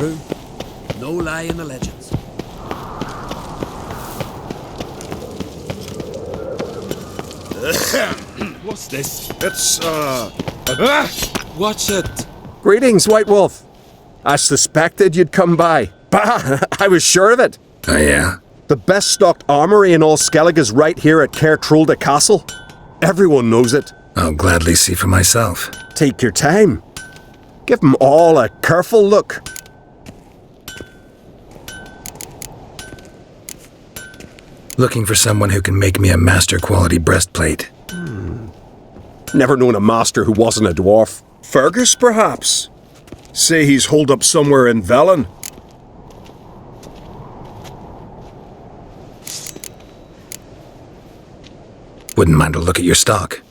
true. No lie in the legends. What's this? It's, What's it? Greetings, White Wolf. I suspected you'd come by. Bah! I was sure of it. Oh, yeah? The best stocked armory in all Skellig is right here at Cairtrolda Castle. Everyone knows it. I'll gladly see for myself. Take your time. Give them all a careful look. Looking for someone who can make me a master-quality breastplate. Never known a master who wasn't a dwarf. Fergus, perhaps? Say he's holed up somewhere in Velen. Wouldn't mind a look at your stock.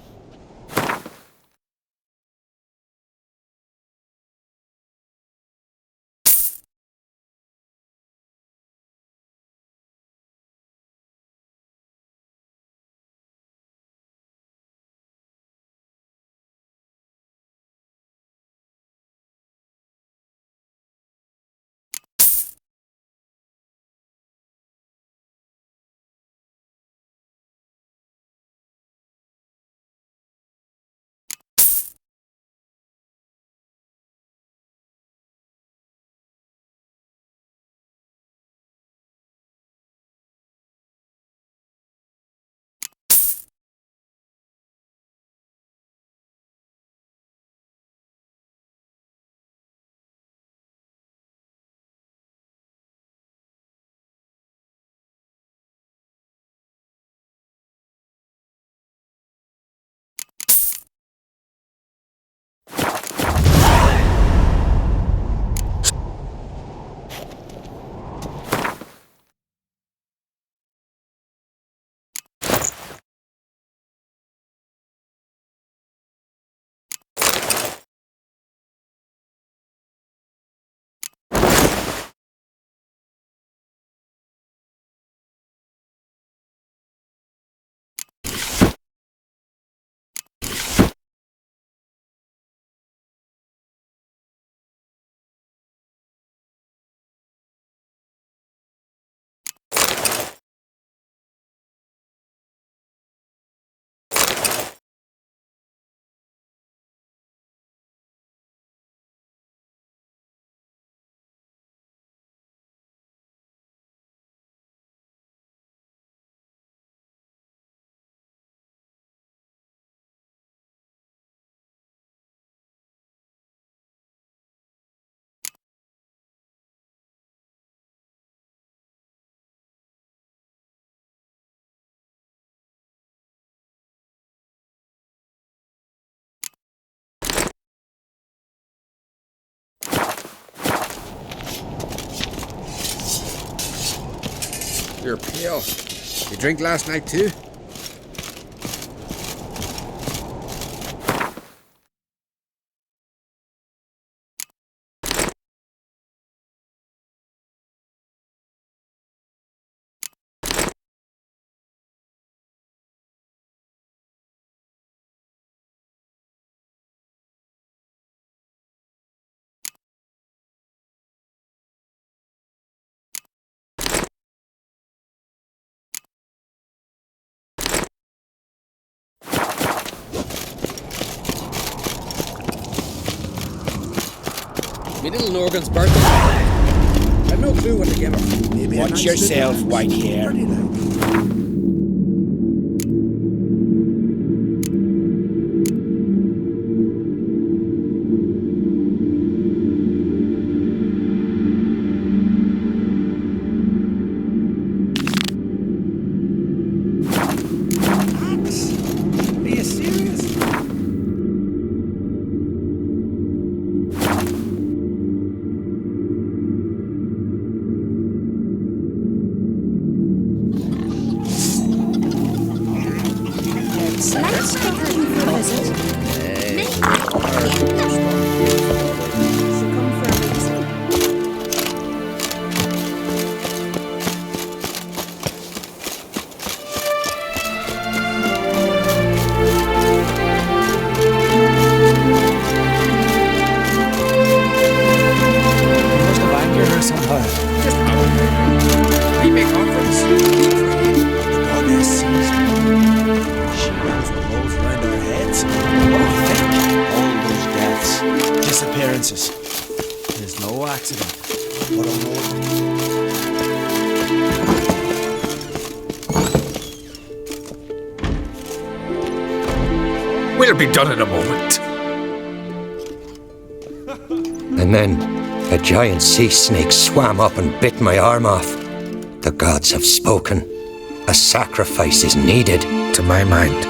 You're pale. You drink last night too? Me little Norgan's birthday. I've no clue what to give her. Watch yourself, white hair. Are you serious? Let's take her in for a visit. Maybe she'll come for a reason. Must have princess. There's no accident. What a moment. We'll be done in a moment. And then a giant sea snake swam up and bit my arm off. The gods have spoken. A sacrifice is needed. To my mind,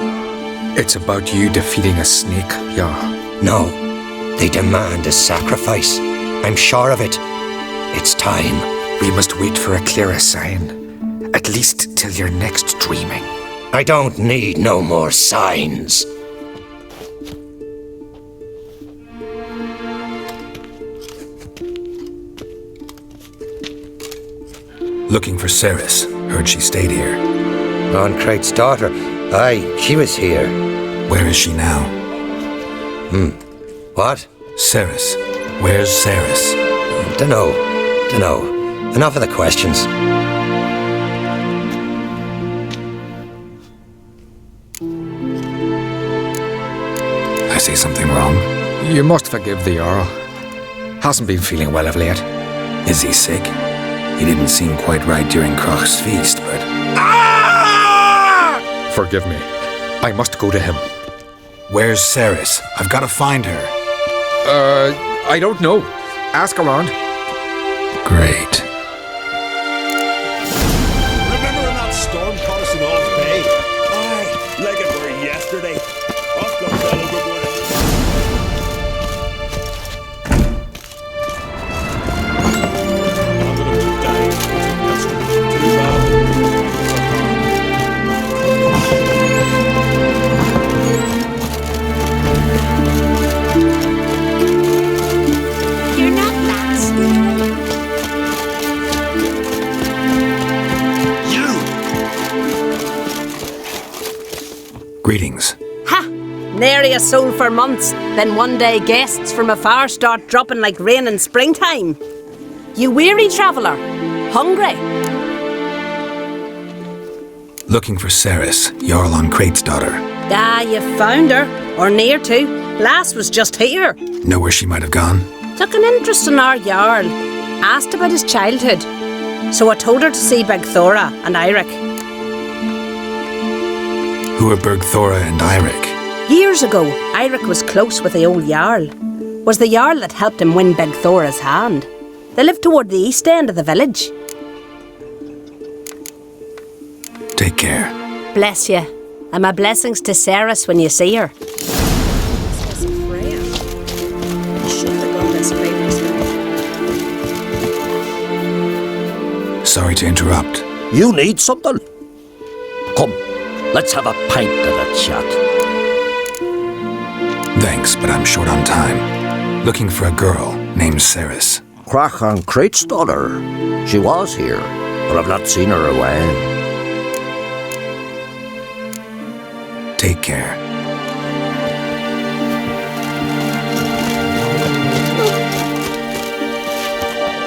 it's about you defeating a snake, Jarl. No, they demand a sacrifice. I'm sure of it. It's time. We must wait for a clearer sign. At least till your next dreaming. I don't need no more signs. Looking for Ceres. Heard she stayed here. Loncrate's daughter. Aye, she was here. Where is she now? What? Ceres. Where's Ceres? Dunno. Enough of the questions. I say something wrong? You must forgive the Jarl. Hasn't been feeling well of late. Is he sick? He didn't seem quite right during Kroch's feast, but... Forgive me. I must go to him. Where's Ceres? I've got to find her. I don't know. Ask around. Great. Remember when that storm caught us in Old Bay? Aye, like it were yesterday. I've got well overboard. You're not last. Greetings. Ha! Nary a soul for months. Then one day guests from afar start dropping like rain in springtime. You weary traveller? Hungry? Looking for Ceres, Jarl Loncrate's daughter. Ah, you found her. Or near to. Lass was just here. Know where she might have gone? Took an interest in our Jarl. Asked about his childhood. So I told her to see Bergthora and Eirik. Who are Bergthora and Eirik? Years ago, Eirik was close with the old Jarl. Was the Jarl that helped him win Bergthora's hand. They lived toward the east end of the village. Take care. Bless you. And my blessings to Ceres when you see her. Says Freya. Should have got this favourite stuff. Sorry to interrupt. You need something? Come, let's have a pint and a chat. Thanks, but I'm short on time. Looking for a girl named Ceres. Crach and Crate's daughter. She was here, but I've not seen her away. Take care.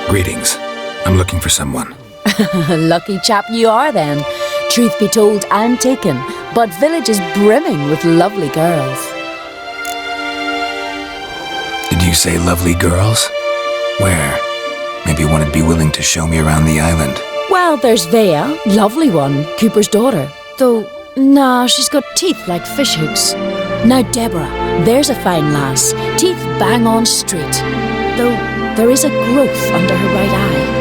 Greetings. I'm looking for someone. Lucky chap you are then. Truth be told, I'm taken, but village is brimming with lovely girls. Did you say lovely girls? Where? Maybe one would be willing to show me around the island. Well, there's Vea, lovely one, Cooper's daughter. Though, nah, she's got teeth like fish hooks. Now Deborah, there's a fine lass, teeth bang on straight. Though there is a growth under her right eye.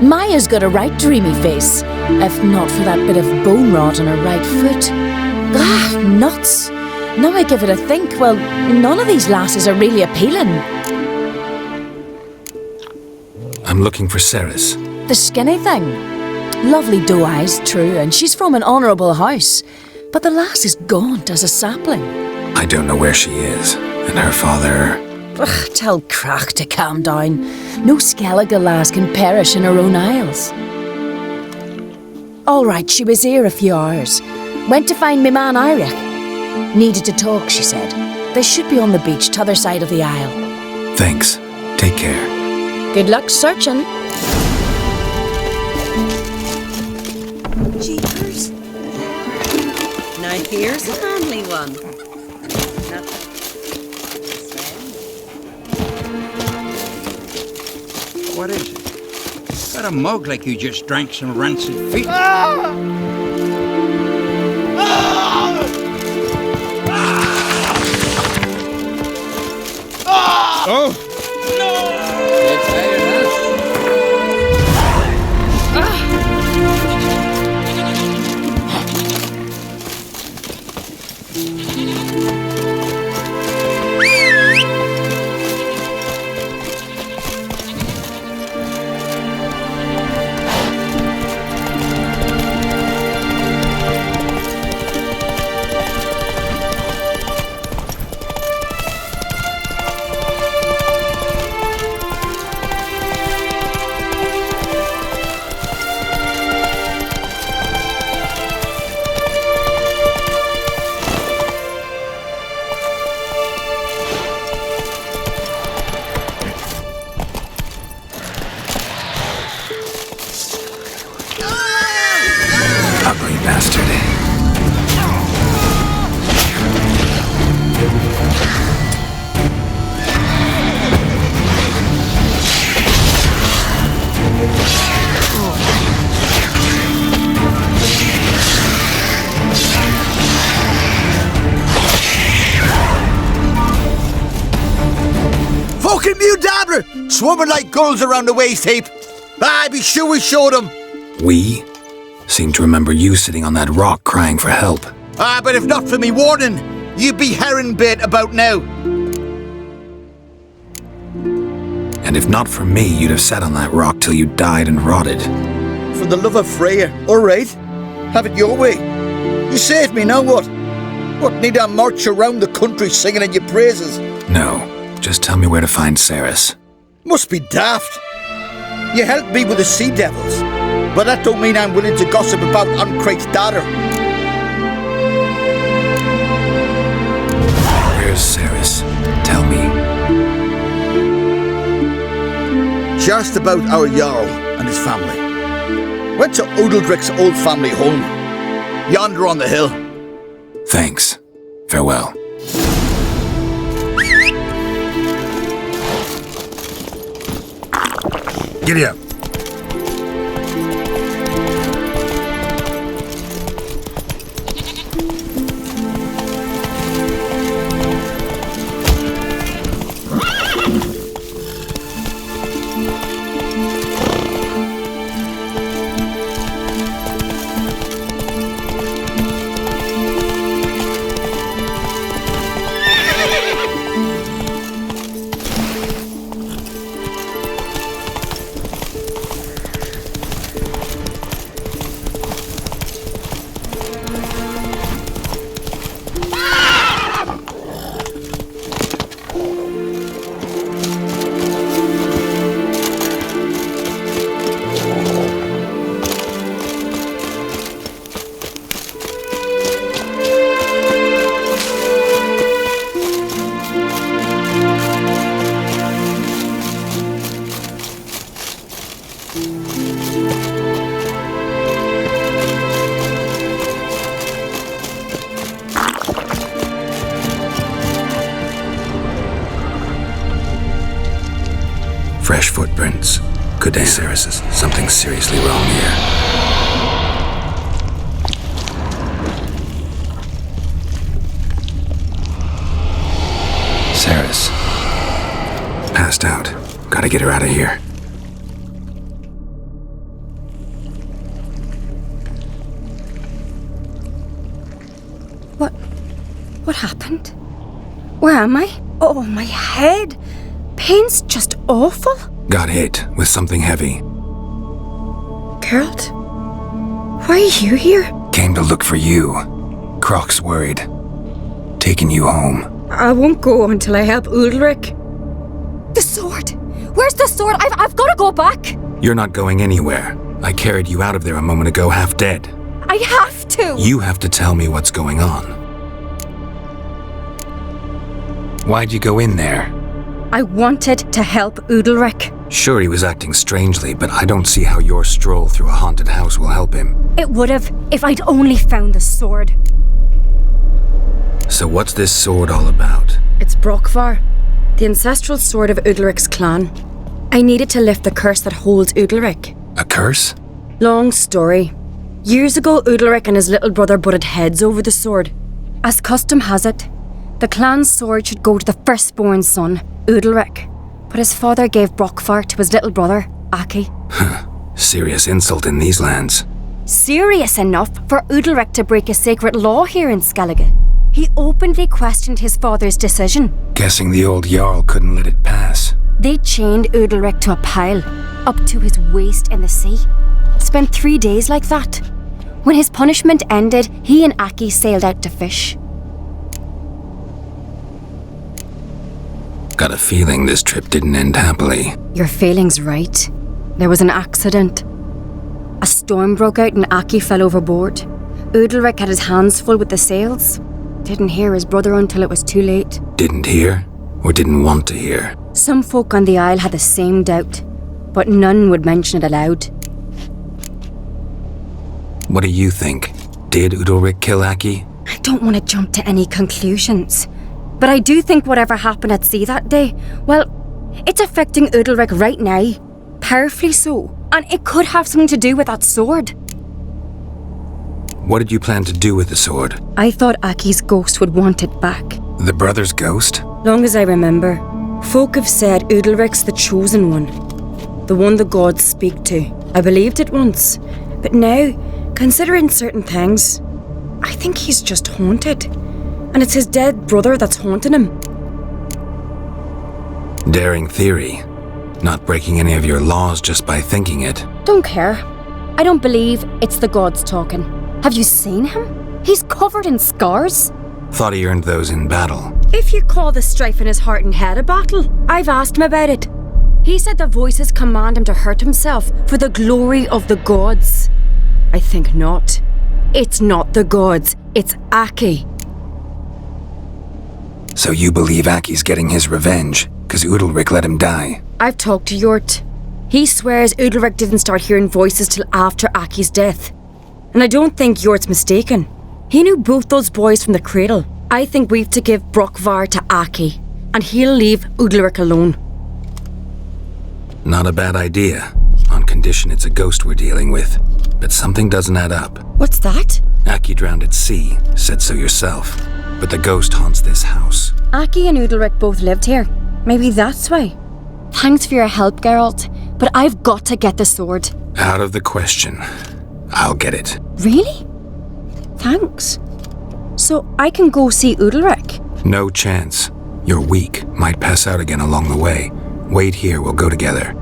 Maya's got a right dreamy face, if not for that bit of bone rot on her right foot. Ah, nuts. Now I give it a think, well, none of these lasses are really appealing. I'm looking for Ceres. The skinny thing. Lovely doe eyes, true, and she's from an honourable house. But the lass is gaunt as a sapling. I don't know where she is, and her father... Ugh, tell Crach to calm down. No Skellige lass can perish in her own isles. All right, she was here a few hours. Went to find me man Eirik. Needed to talk, she said. They should be on the beach t'other side of the isle. Thanks. Take care. Good luck searching. Jeepers. Now here's a handy one. What is it? Got a mug like you just drank some rancid feet. Oh! Ugly bastard. Fucking mute-dabbler! Swimming like gulls around the waist heap. Ah, be sure we showed them. We seem to remember you sitting on that rock crying for help. Ah, but if not for me warning, you'd be herring bait about now. And if not for me, you'd have sat on that rock till you died and rotted. For the love of Freya, all right. Have it your way. You saved me, now what? What, need I march around the country singing in your praises? No, just tell me where to find Ceres. Must be daft. You helped me with the sea devils, but that don't mean I'm willing to gossip about Uncrate's daughter. Where's Ceres? Tell me. She asked about our Jarl and his family. Went to Udaldric's old family home, yonder on the hill. Thanks. Farewell. Giddy up. Fresh footprints. Good day, Ceres. Something seriously wrong here. Ceres. Passed out. Gotta get her out of here. What happened? Where am I? Oh, my head. Pain's just awful. Got hit with something heavy. Geralt? Why are you here? Came to look for you. Croc's worried. Taking you home. I won't go until I help Udalric. The sword! Where's the sword? I've got to go back! You're not going anywhere. I carried you out of there a moment ago half dead. I have to! You have to tell me what's going on. Why'd you go in there? I wanted to help Udalric. Sure, he was acting strangely, but I don't see how your stroll through a haunted house will help him. It would have if I'd only found the sword. So what's this sword all about? It's Brokvar, the ancestral sword of Udalric's clan. I needed to lift the curse that holds Udalric. A curse? Long story. Years ago, Udalric and his little brother butted heads over the sword. As custom has it, the clan's sword should go to the firstborn son, Udalric. But his father gave Brockfar to his little brother, Aki. Serious insult in these lands. Serious enough for Udalric to break a sacred law here in Skellige. He openly questioned his father's decision. Guessing the old Jarl couldn't let it pass. They chained Udalric to a pile, up to his waist in the sea. Spent 3 days like that. When his punishment ended, he and Aki sailed out to fish. Got a feeling this trip didn't end happily. Your feeling's right. There was an accident. A storm broke out and Aki fell overboard. Udalric had his hands full with the sails. Didn't hear his brother until it was too late. Didn't hear? Or didn't want to hear? Some folk on the Isle had the same doubt, but none would mention it aloud. What do you think? Did Udalric kill Aki? I don't want to jump to any conclusions, but I do think whatever happened at sea that day, well, it's affecting Udalric right now. Powerfully so. And it could have something to do with that sword. What did you plan to do with the sword? I thought Aki's ghost would want it back. The brother's ghost? Long as I remember, folk have said Udalric's the chosen one. The one the gods speak to. I believed it once. But now, considering certain things, I think he's just haunted. And it's his dead brother that's haunting him. Daring theory. Not breaking any of your laws just by thinking it. Don't care. I don't believe it's the gods talking. Have you seen him? He's covered in scars. Thought he earned those in battle. If you call the strife in his heart and head a battle, I've asked him about it. He said the voices command him to hurt himself for the glory of the gods. I think not. It's not the gods, it's Aki. So you believe Aki's getting his revenge, because Udalric let him die? I've talked to Yort. He swears Udalric didn't start hearing voices till after Aki's death. And I don't think Yort's mistaken. He knew both those boys from the cradle. I think we've to give Brockvar to Aki, and he'll leave Udalric alone. Not a bad idea, on condition it's a ghost we're dealing with. But something doesn't add up. What's that? Aki drowned at sea, said so yourself. But the ghost haunts this house. Aki and Udalric both lived here. Maybe that's why. Thanks for your help, Geralt, but I've got to get the sword. Out of the question. I'll get it. Really? Thanks. So I can go see Udalric? No chance. You're weak. Might pass out again along the way. Wait here, we'll go together.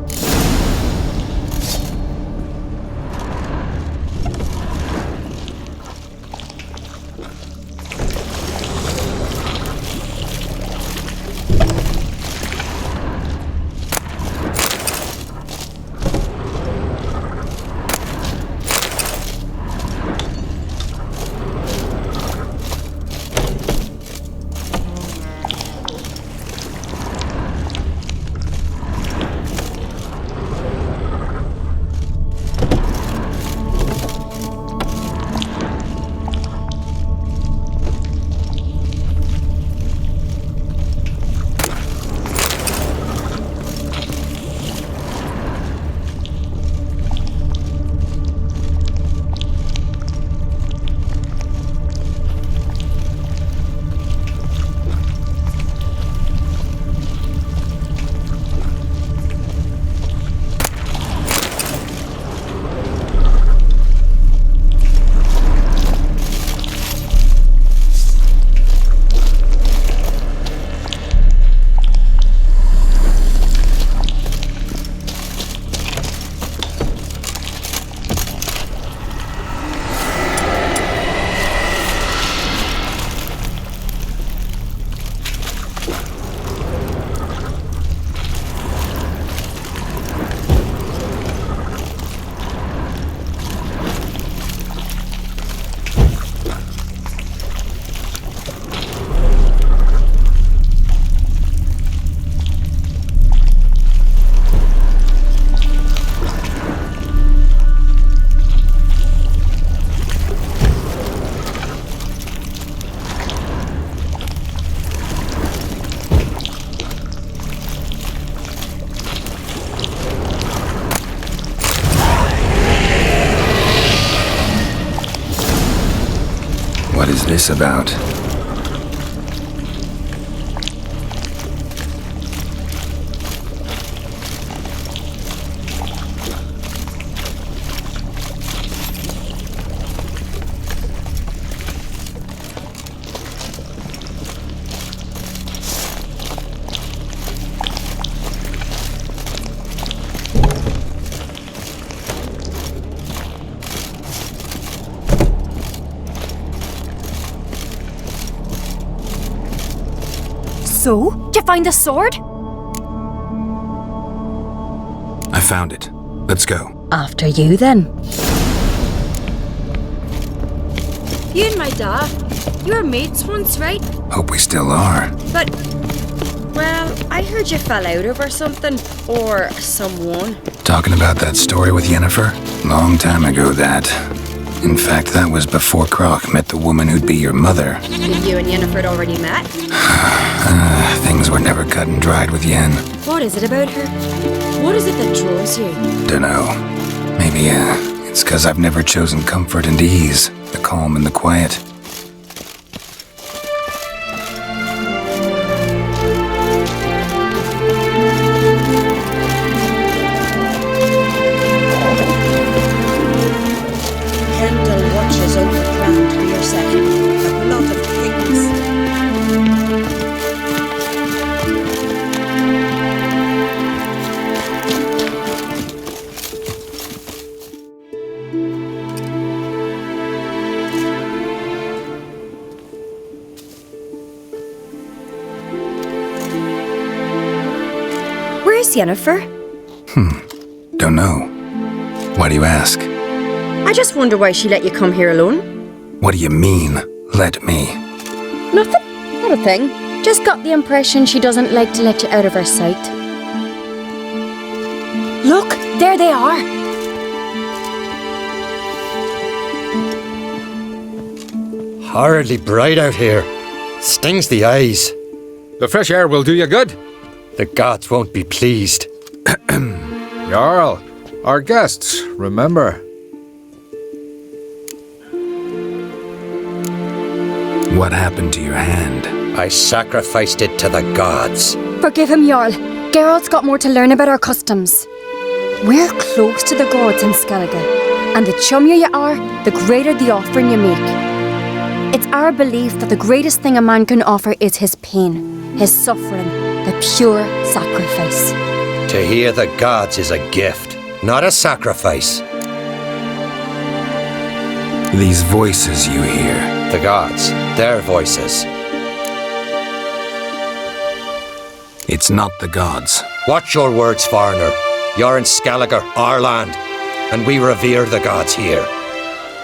this about? So, did you find the sword? I found it. Let's go. After you, then. You and my dad, you were mates once, right? Hope we still are. But, well, I heard you fell out over something. Or someone. Talking about that story with Yennefer? Long time ago, that. In fact, that was before Croc met the woman who'd be your mother. Did you and Yennefer had already met? Things were never cut and dried with Yen. What is it about her? What is it that draws you? Dunno. Maybe, it's 'cause I've never chosen comfort and ease, the calm and the quiet. Kendall watches over ground for your second. A lot of things. Where's Yennefer? Don't know. Why do you ask? I just wonder why she let you come here alone. What do you mean, let me? Nothing. Not a thing. Just got the impression she doesn't like to let you out of her sight. Look, there they are. Horridly bright out here. Stings the eyes. The fresh air will do you good. The gods won't be pleased. Jarl, our guests, remember. What happened to your hand? I sacrificed it to the gods. Forgive him, Jarl. Geralt's got more to learn about our customs. We're close to the gods in Skellige, and the chummier you are, the greater the offering you make. It's our belief that the greatest thing a man can offer is his pain, his suffering, the pure sacrifice. To hear the gods is a gift, not a sacrifice. These voices you hear. The gods, their voices. It's not the gods. Watch your words, foreigner. You're in Skellige, our land, and we revere the gods here.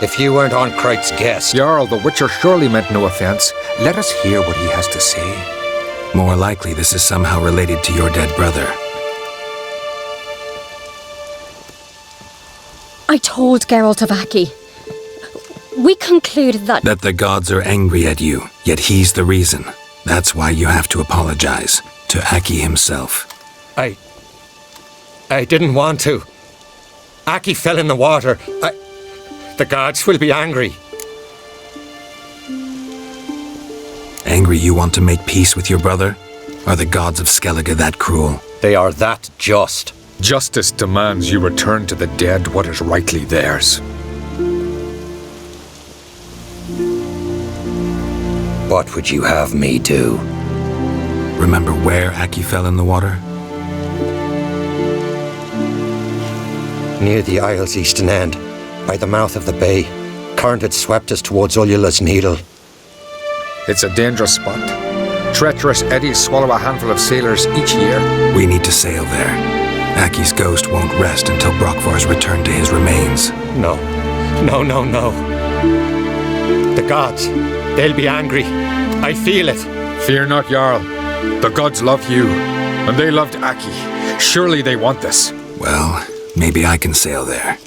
If you weren't on Kright's guest... Jarl, the Witcher surely meant no offense. Let us hear what he has to say. More likely this is somehow related to your dead brother. I told Geralt of Aki. We concluded that the gods are angry at you, yet he's the reason. That's why you have to apologize to Aki himself. I didn't want to. Aki fell in the water. The gods will be angry. Angry you want to make peace with your brother? Are the gods of Skellige that cruel? They are that just. Justice demands you return to the dead what is rightly theirs. What would you have me do? Remember where Aki fell in the water? Near the Isle's eastern end, by the mouth of the bay. Current had swept us towards Ullula's Needle. It's a dangerous spot. Treacherous eddies swallow a handful of sailors each year. We need to sail there. Aki's ghost won't rest until Brokvar's returned to his remains. No. The gods, they'll be angry. I feel it. Fear not, Jarl. The gods love you, and they loved Aki. Surely they want this. Well, maybe I can sail there.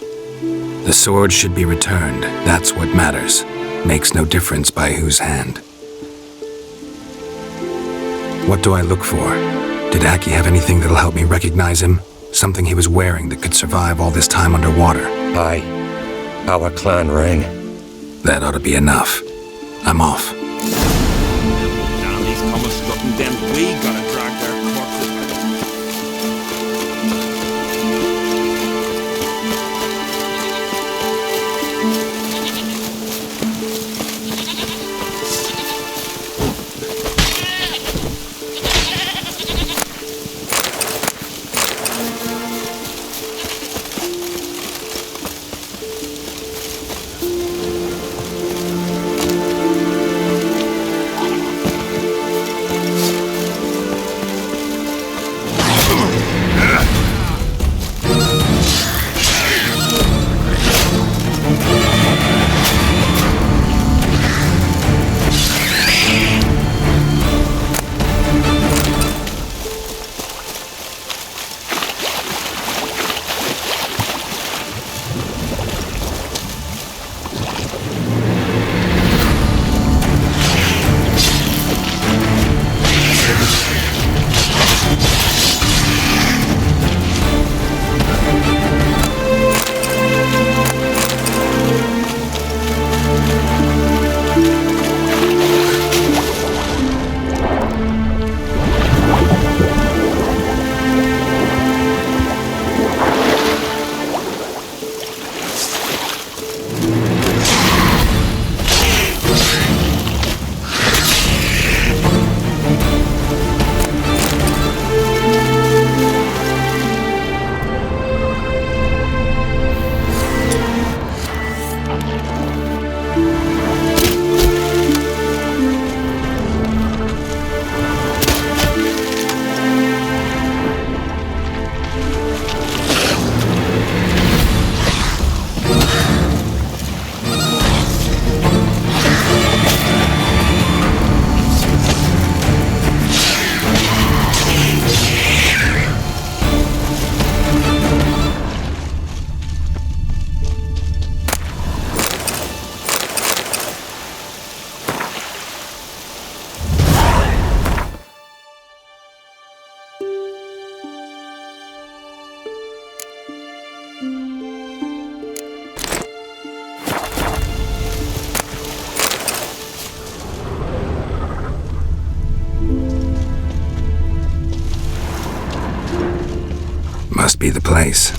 The sword should be returned. That's what matters. Makes no difference by whose hand. What do I look for? Did Aki have anything that'll help me recognize him? Something he was wearing that could survive all this time underwater? Aye. Our clan ring. That ought to be enough. I'm off. Damn, these coming strutting, then we gotta drag their corpses out. Must be the place.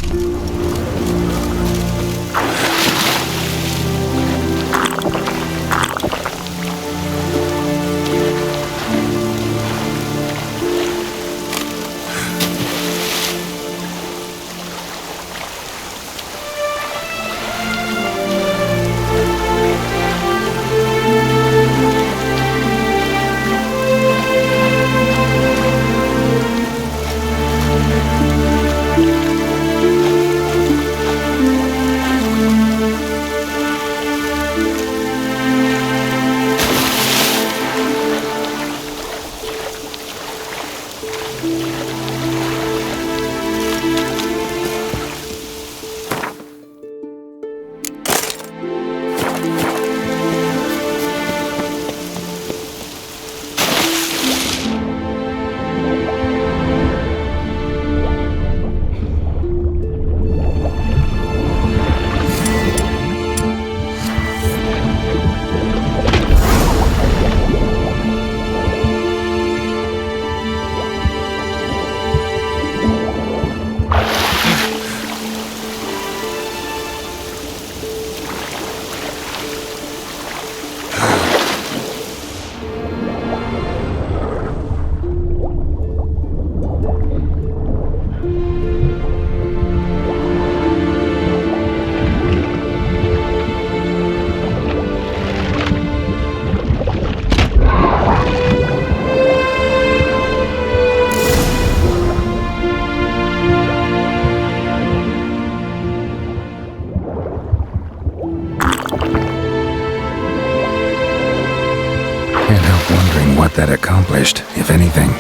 What that accomplished, if anything.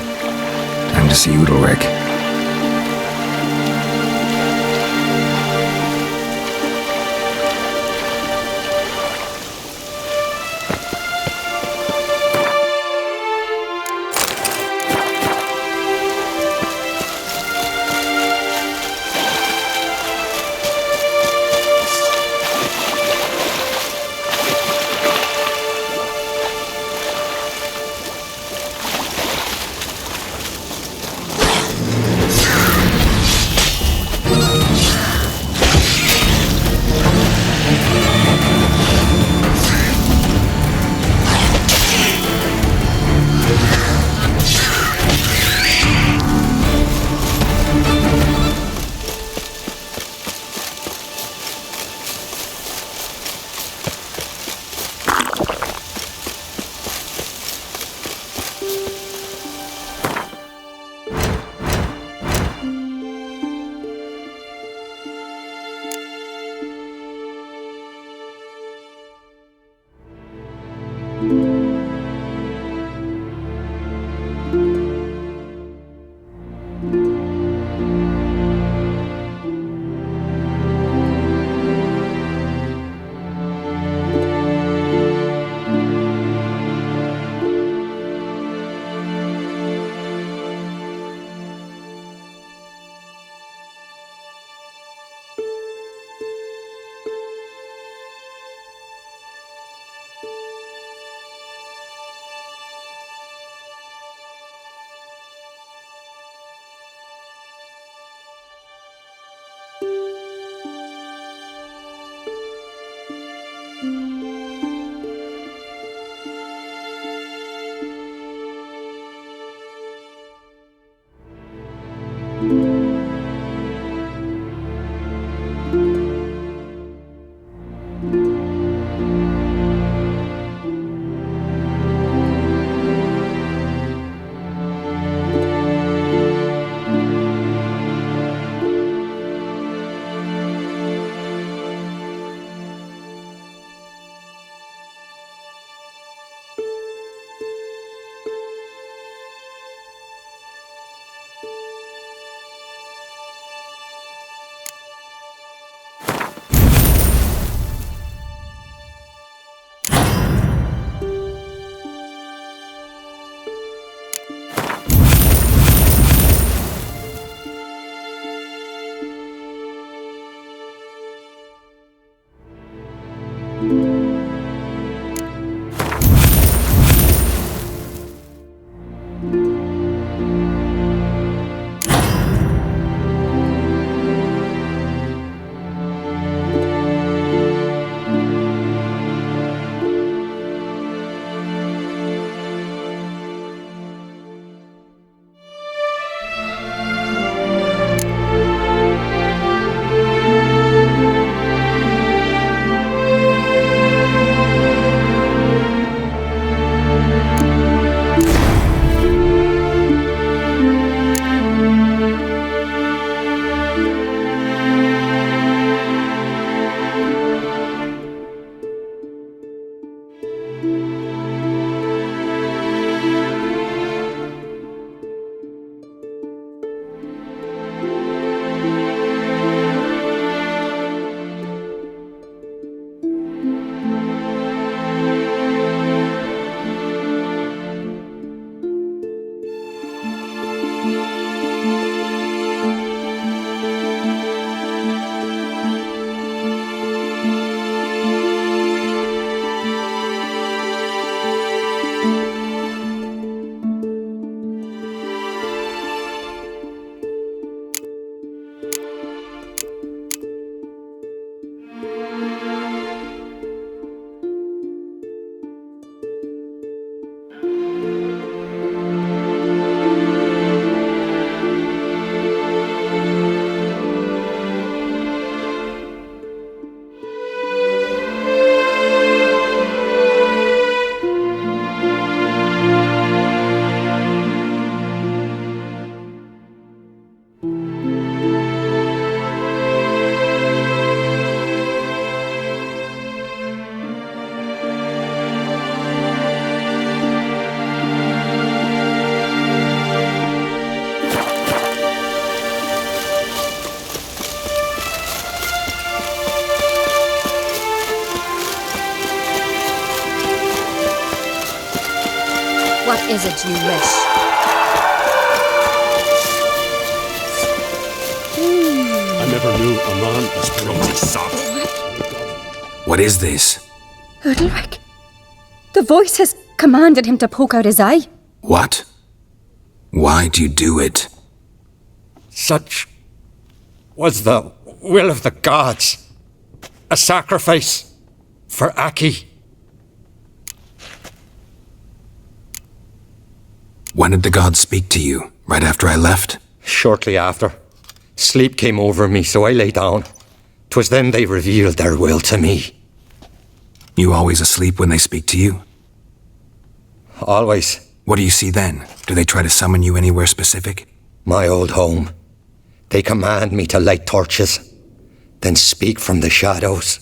Time to see Udalric. What is it you wish? I never knew a man as clumsy soft. What is this? Udalric. The voice has commanded him to poke out his eye. What? Why do you do it? Such was the will of the gods. A sacrifice for Aki. When did the gods speak to you? Right after I left? Shortly after. Sleep came over me, so I lay down. 'Twas then they revealed their will to me. You always asleep when they speak to you? Always. What do you see then? Do they try to summon you anywhere specific? My old home. They command me to light torches, then speak from the shadows.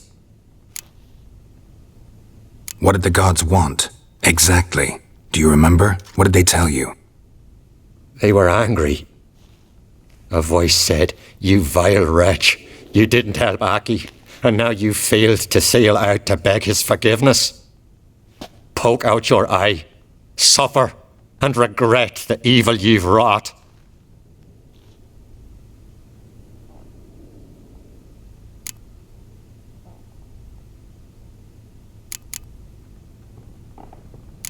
What did the gods want? Exactly. Do you remember? What did they tell you? They were angry. A voice said, "You vile wretch, you didn't help Aki, and now you failed to sail out to beg his forgiveness. Poke out your eye, suffer, and regret the evil you've wrought."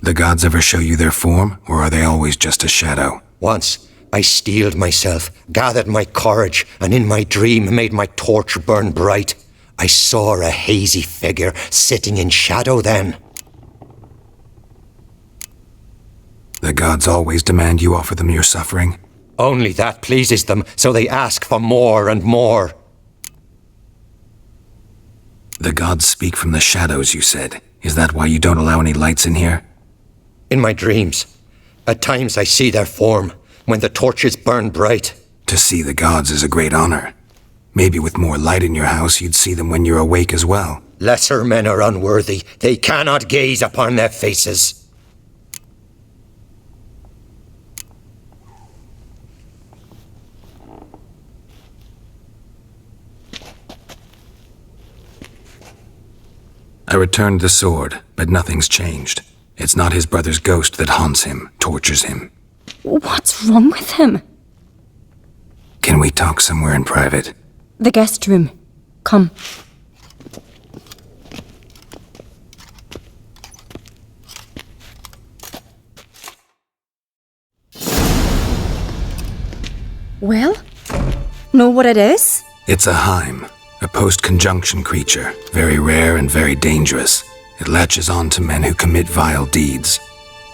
The gods ever show you their form, or are they always just a shadow? Once, I steeled myself, gathered my courage, and in my dream made my torch burn bright. I saw a hazy figure sitting in shadow then. The gods always demand you offer them your suffering? Only that pleases them, so they ask for more and more. The gods speak from the shadows, you said. Is that why you don't allow any lights in here? In my dreams, at times I see their form, when the torches burn bright. To see the gods is a great honor. Maybe with more light in your house, you'd see them when you're awake as well. Lesser men are unworthy. They cannot gaze upon their faces. I returned the sword, but nothing's changed. It's not his brother's ghost that haunts him, tortures him. What's wrong with him? Can we talk somewhere in private? The guest room. Come. Well? Know what it is? It's a Heim, a post-conjunction creature, very rare and very dangerous. It latches on to men who commit vile deeds.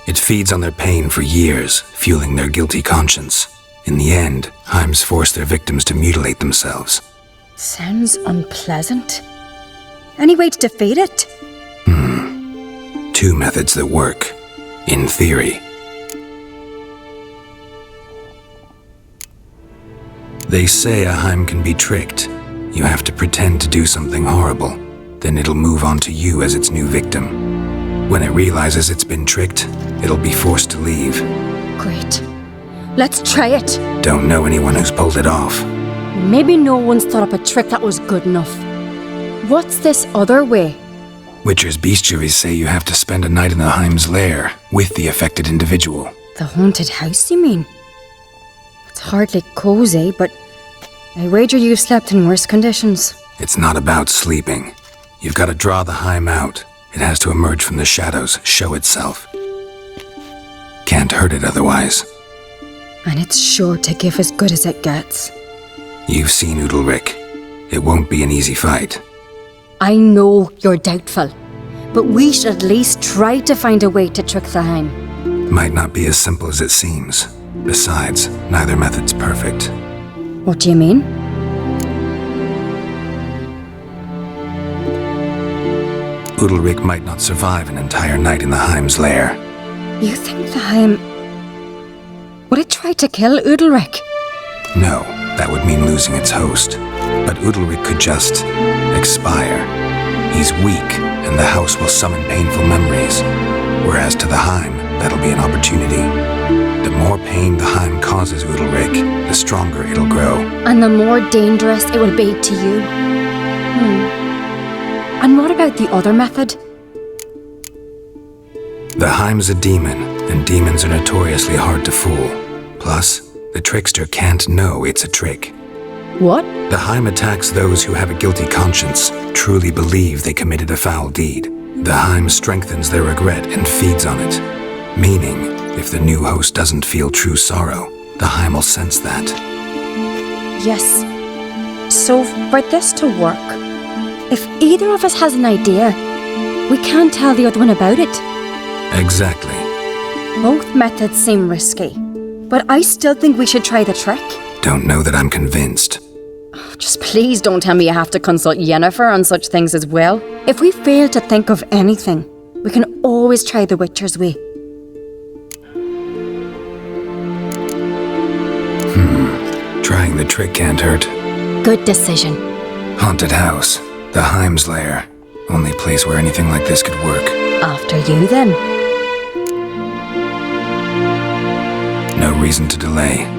It feeds on their pain for years, fueling their guilty conscience. In the end, Heims force their victims to mutilate themselves. Sounds unpleasant. Any way to defeat it? Two methods that work, in theory. They say a Heim can be tricked. You have to pretend to do something horrible. Then it'll move on to you as its new victim. When it realizes it's been tricked, it'll be forced to leave. Great. Let's try it. Don't know anyone who's pulled it off. Maybe no one's thought up a trick that was good enough. What's this other way? Witcher's bestiaries say you have to spend a night in the Heim's lair with the affected individual. The haunted house, you mean? It's hardly cozy, but I wager you've slept in worse conditions. It's not about sleeping. You've got to draw the Heim out. It has to emerge from the shadows, show itself. Can't hurt it otherwise. And it's sure to give as good as it gets. You've seen Udalric. It won't be an easy fight. I know you're doubtful, but we should at least try to find a way to trick the Heim. Might not be as simple as it seems. Besides, neither method's perfect. What do you mean? Udalric might not survive an entire night in the Heim's lair. You think the Heim... Would it try to kill Udalric? No, that would mean losing its host. But Udalric could just... expire. He's weak, and the house will summon painful memories. Whereas to the Heim, that'll be an opportunity. The more pain the Heim causes Udalric, the stronger it'll grow. And the more dangerous it will be to you. And what about the other method? The Heim's a demon, and demons are notoriously hard to fool. Plus, the trickster can't know it's a trick. What? The Heim attacks those who have a guilty conscience, truly believe they committed a foul deed. The Heim strengthens their regret and feeds on it. Meaning, if the new host doesn't feel true sorrow, the Heim will sense that. Yes. So, for this to work, if either of us has an idea, we can't tell the other one about it. Exactly. Both methods seem risky, but I still think we should try the trick. Don't know that I'm convinced. Just please don't tell me you have to consult Yennefer on such things as well. If we fail to think of anything, we can always try the Witcher's way. Trying the trick can't hurt. Good decision. Haunted house. The Heim's lair. Only place where anything like this could work. After you, then. No reason to delay.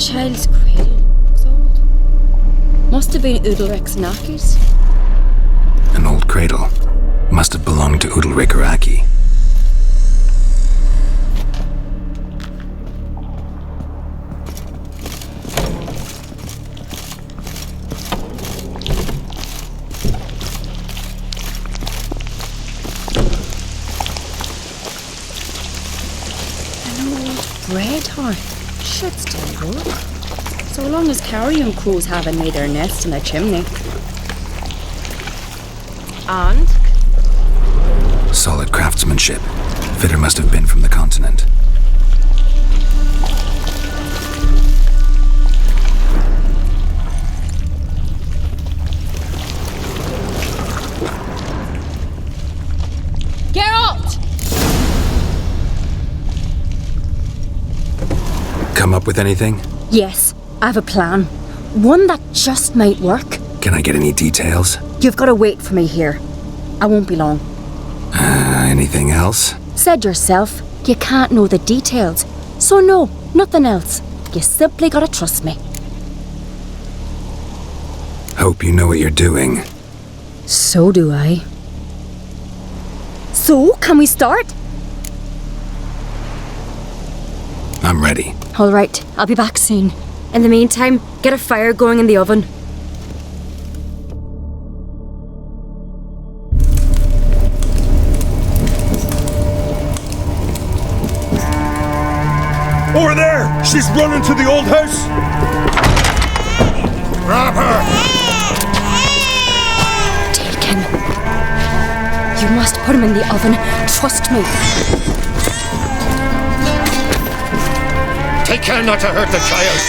child's cradle looks old. Must have been Udalric's and Aki's. An old cradle. Must have belonged to Udalric or Aki. Bread heart should still work. So long as carrion crows haven't made their nest in a chimney. And? Solid craftsmanship. Fitter must have been from the continent. Geralt! Come up with anything? Yes, I have a plan. One that just might work. Can I get any details? You've got to wait for me here. I won't be long. Anything else? Said yourself, you can't know the details. So no, nothing else. You simply gotta trust me. Hope you know what you're doing. So do I. So, can we start? I'm ready. All right, I'll be back soon. In the meantime, get a fire going in the oven. Over there! She's running to the old house! Grab her! Take him. You must put him in the oven. Trust me. Take care not to hurt the child.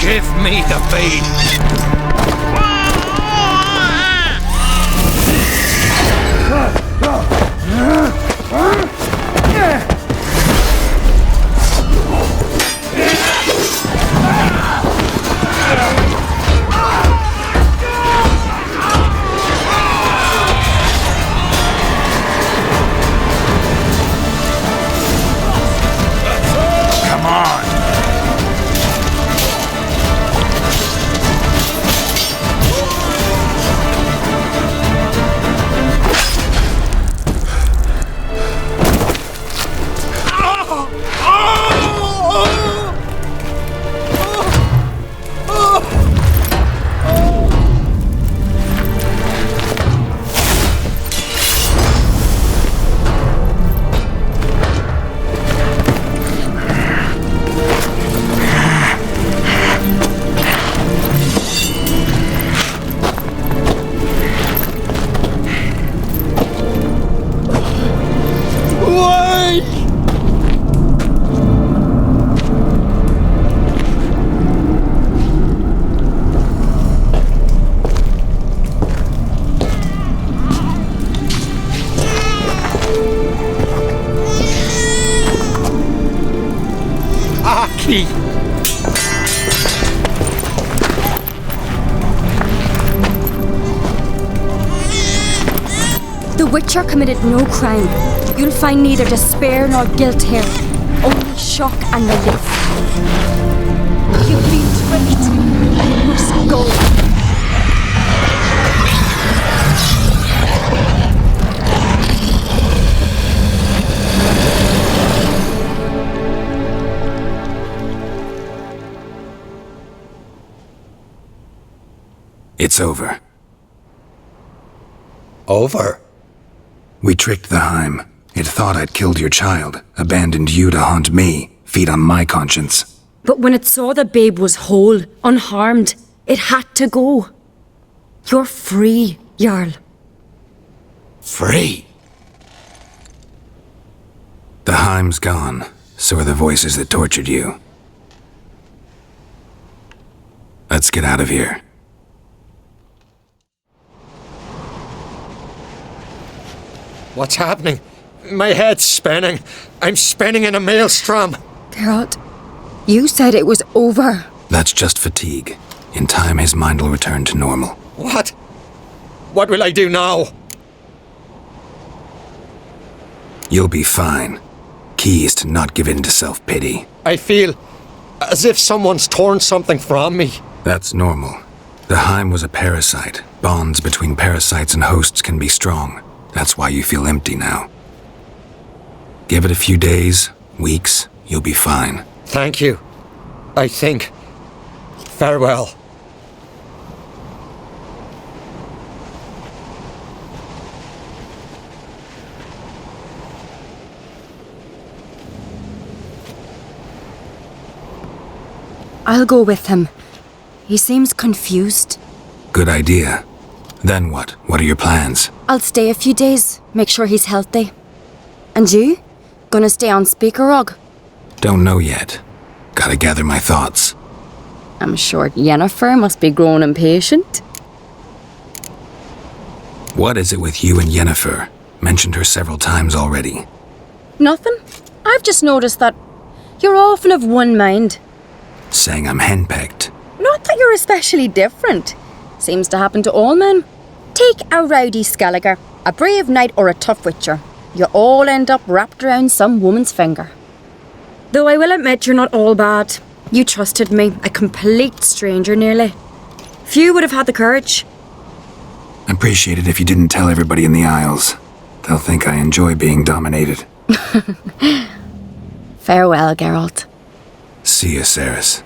Give me the feed. Come on! Aki! The Witcher committed no crime. You'll find neither despair nor guilt here. Only shock and relief. You've been tricked. You must go. It's over. Over? We tricked the Heim. It thought I'd killed your child, abandoned you to haunt me, feed on my conscience. But when it saw the babe was whole, unharmed, it had to go. You're free, Jarl. Free? The Heim's gone, so are the voices that tortured you. Let's get out of here. What's happening? My head's spinning. I'm spinning in a maelstrom. Geralt, you said it was over. That's just fatigue. In time, his mind will return to normal. What? What will I do now? You'll be fine. Key is to not give in to self-pity. I feel As if someone's torn something from me. That's normal. The Heim was a parasite. Bonds between parasites and hosts can be strong. That's why you feel empty now. Give it a few days, weeks, you'll be fine. Thank you. I think. Farewell. I'll go with him. He seems confused. Good idea. Then what? What are your plans? I'll stay a few days, make sure he's healthy. And you? Gonna stay on Speaker Rog? Don't know yet. Gotta gather my thoughts. I'm sure Yennefer must be growing impatient. What is it with you and Yennefer? Mentioned her several times already. Nothing. I've just noticed that you're often of one mind. Saying I'm henpecked. Not that you're especially different. Seems to happen to all men. Take a rowdy Skelliger, a brave knight or a tough witcher. You all end up wrapped around some woman's finger. Though I will admit you're not all bad. You trusted me, a complete stranger nearly. Few would have had the courage. Appreciate it if you didn't tell everybody in the Isles. They'll think I enjoy being dominated. Farewell, Geralt. See you, Ceres.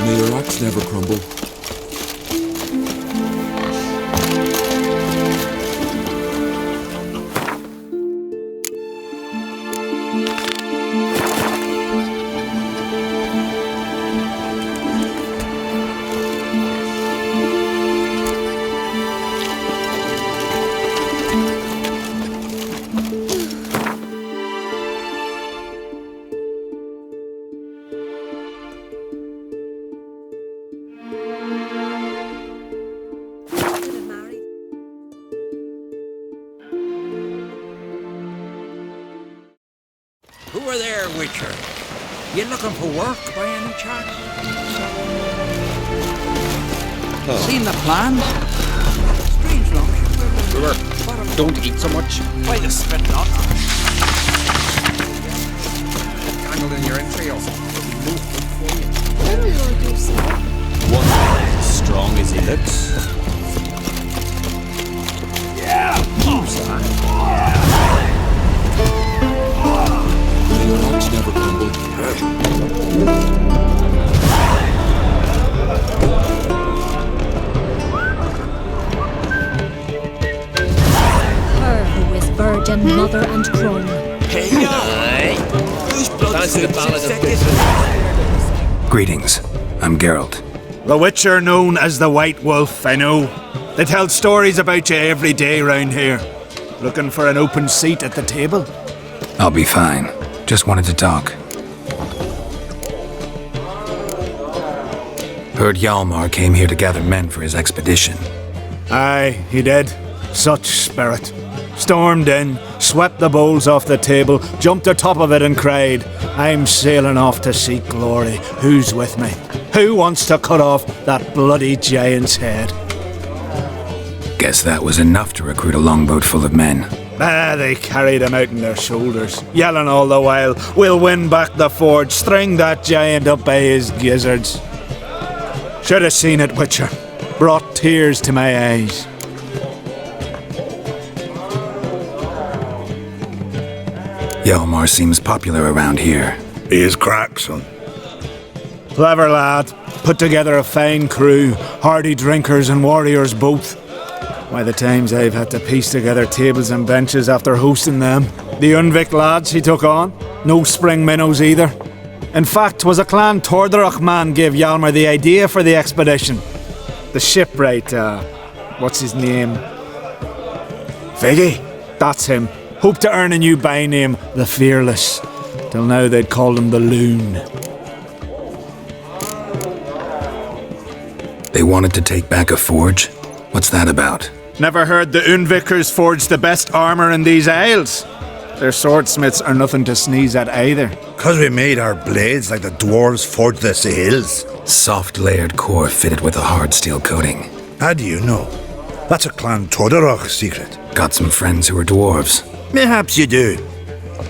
May your rocks never crumble. Who are there, Witcher? You looking for work by any chance? Seen the plans? Strange long. River, don't eat so much. Why the spit not? Angled in your entry or What are you going to do, sir? One as strong as he looks. May your rocks never crumble. Her who is virgin, mother, and crone. Greetings. I'm Geralt. The Witcher known as the White Wolf, I know. They tell stories about you every day round here. Looking for an open seat at the table? I'll be fine. Just wanted to talk. Heard Hjalmar came here to gather men for his expedition. Aye, he did. Such spirit. Stormed in, swept the bowls off the table, jumped atop of it and cried, "I'm sailing off to seek glory. Who's with me? Who wants to cut off that bloody giant's head?" Guess that was enough to recruit a longboat full of men. They carried him out on their shoulders, yelling all the while, "We'll win back the forge, string that giant up by his gizzards." Should have seen it, Witcher. Brought tears to my eyes. Hjalmar seems popular around here. He is crack, son. Clever lad. Put together a fine crew, hardy drinkers and warriors both. Why, the times I've had to piece together tables and benches after hosting them. The Unvik lads he took on. No spring minnows either. In fact, 'twas a Clan Tordarach man gave Hjalmar the idea for the expedition. The shipwright, what's his name? Viggy, that's him. Hoped to earn a new byname, the Fearless. Till now they'd called him the Loon. They wanted to take back a forge? What's that about? Never heard the Undvikers forged the best armour in these isles? Their swordsmiths are nothing to sneeze at either. 'Cause we made our blades like the dwarves forged the sails. Soft layered core fitted with a hard steel coating. How do you know? That's a Clan Tordarach secret. Got some friends who are dwarves. Mayhaps you do.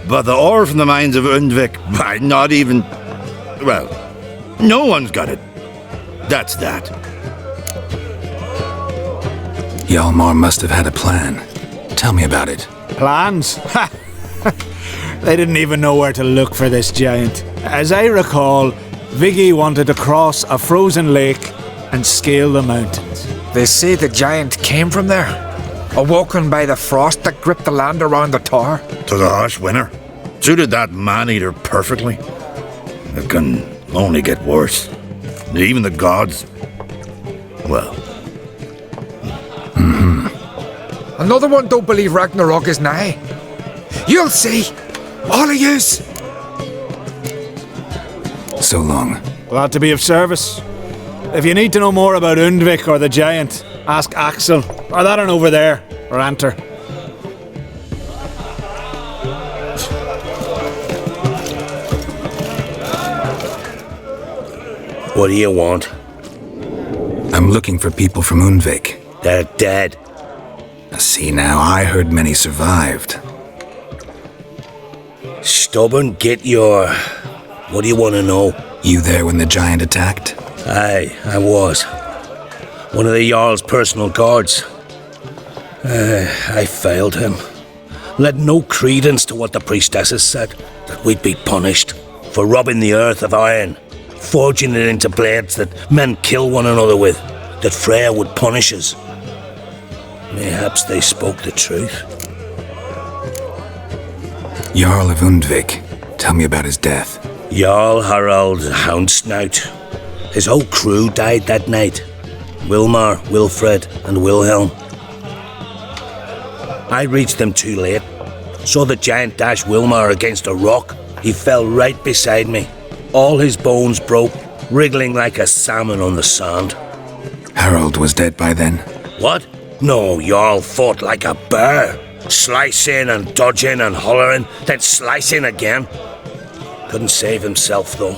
But the ore from the mines of Undvik, not even... Well, no one's got it. That's that. Hjalmar must have had a plan. Tell me about it. Plans? Ha! They didn't even know where to look for this giant. As I recall, Viggy wanted to cross a frozen lake and scale the mountains. They say the giant came from there, awoken by the frost that gripped the land around the tower. 'Twas a harsh winter. Suited that man-eater perfectly. It can only get worse. Even the gods... Well... Another one don't believe Ragnarok is nigh. You'll see, all of yous. So long. Glad to be of service. If you need to know more about Undvik or the giant, ask Axel, or that one over there, or Anter. What do you want? I'm looking for people from Undvik. They're dead. See now, I heard many survived. Stubborn, get your... What do you want to know? You there when the giant attacked? Aye, I was. One of the Jarl's personal guards. I failed him. Led no credence to what the priestesses said, that we'd be punished for robbing the earth of iron, forging it into blades that men kill one another with, that Freya would punish us. Mayhaps they spoke the truth. Jarl of Undvik. Tell me about his death. Jarl Harald Houndsnout. His whole crew died that night. Wilmar, Wilfred, and Wilhelm. I reached them too late. Saw the giant dash Wilmar against a rock. He fell right beside me. All his bones broke, wriggling like a salmon on the sand. Harold was dead by then? What? No, Jarl fought like a bear. Slicing and dodging and hollering, then slicing again. Couldn't save himself, though.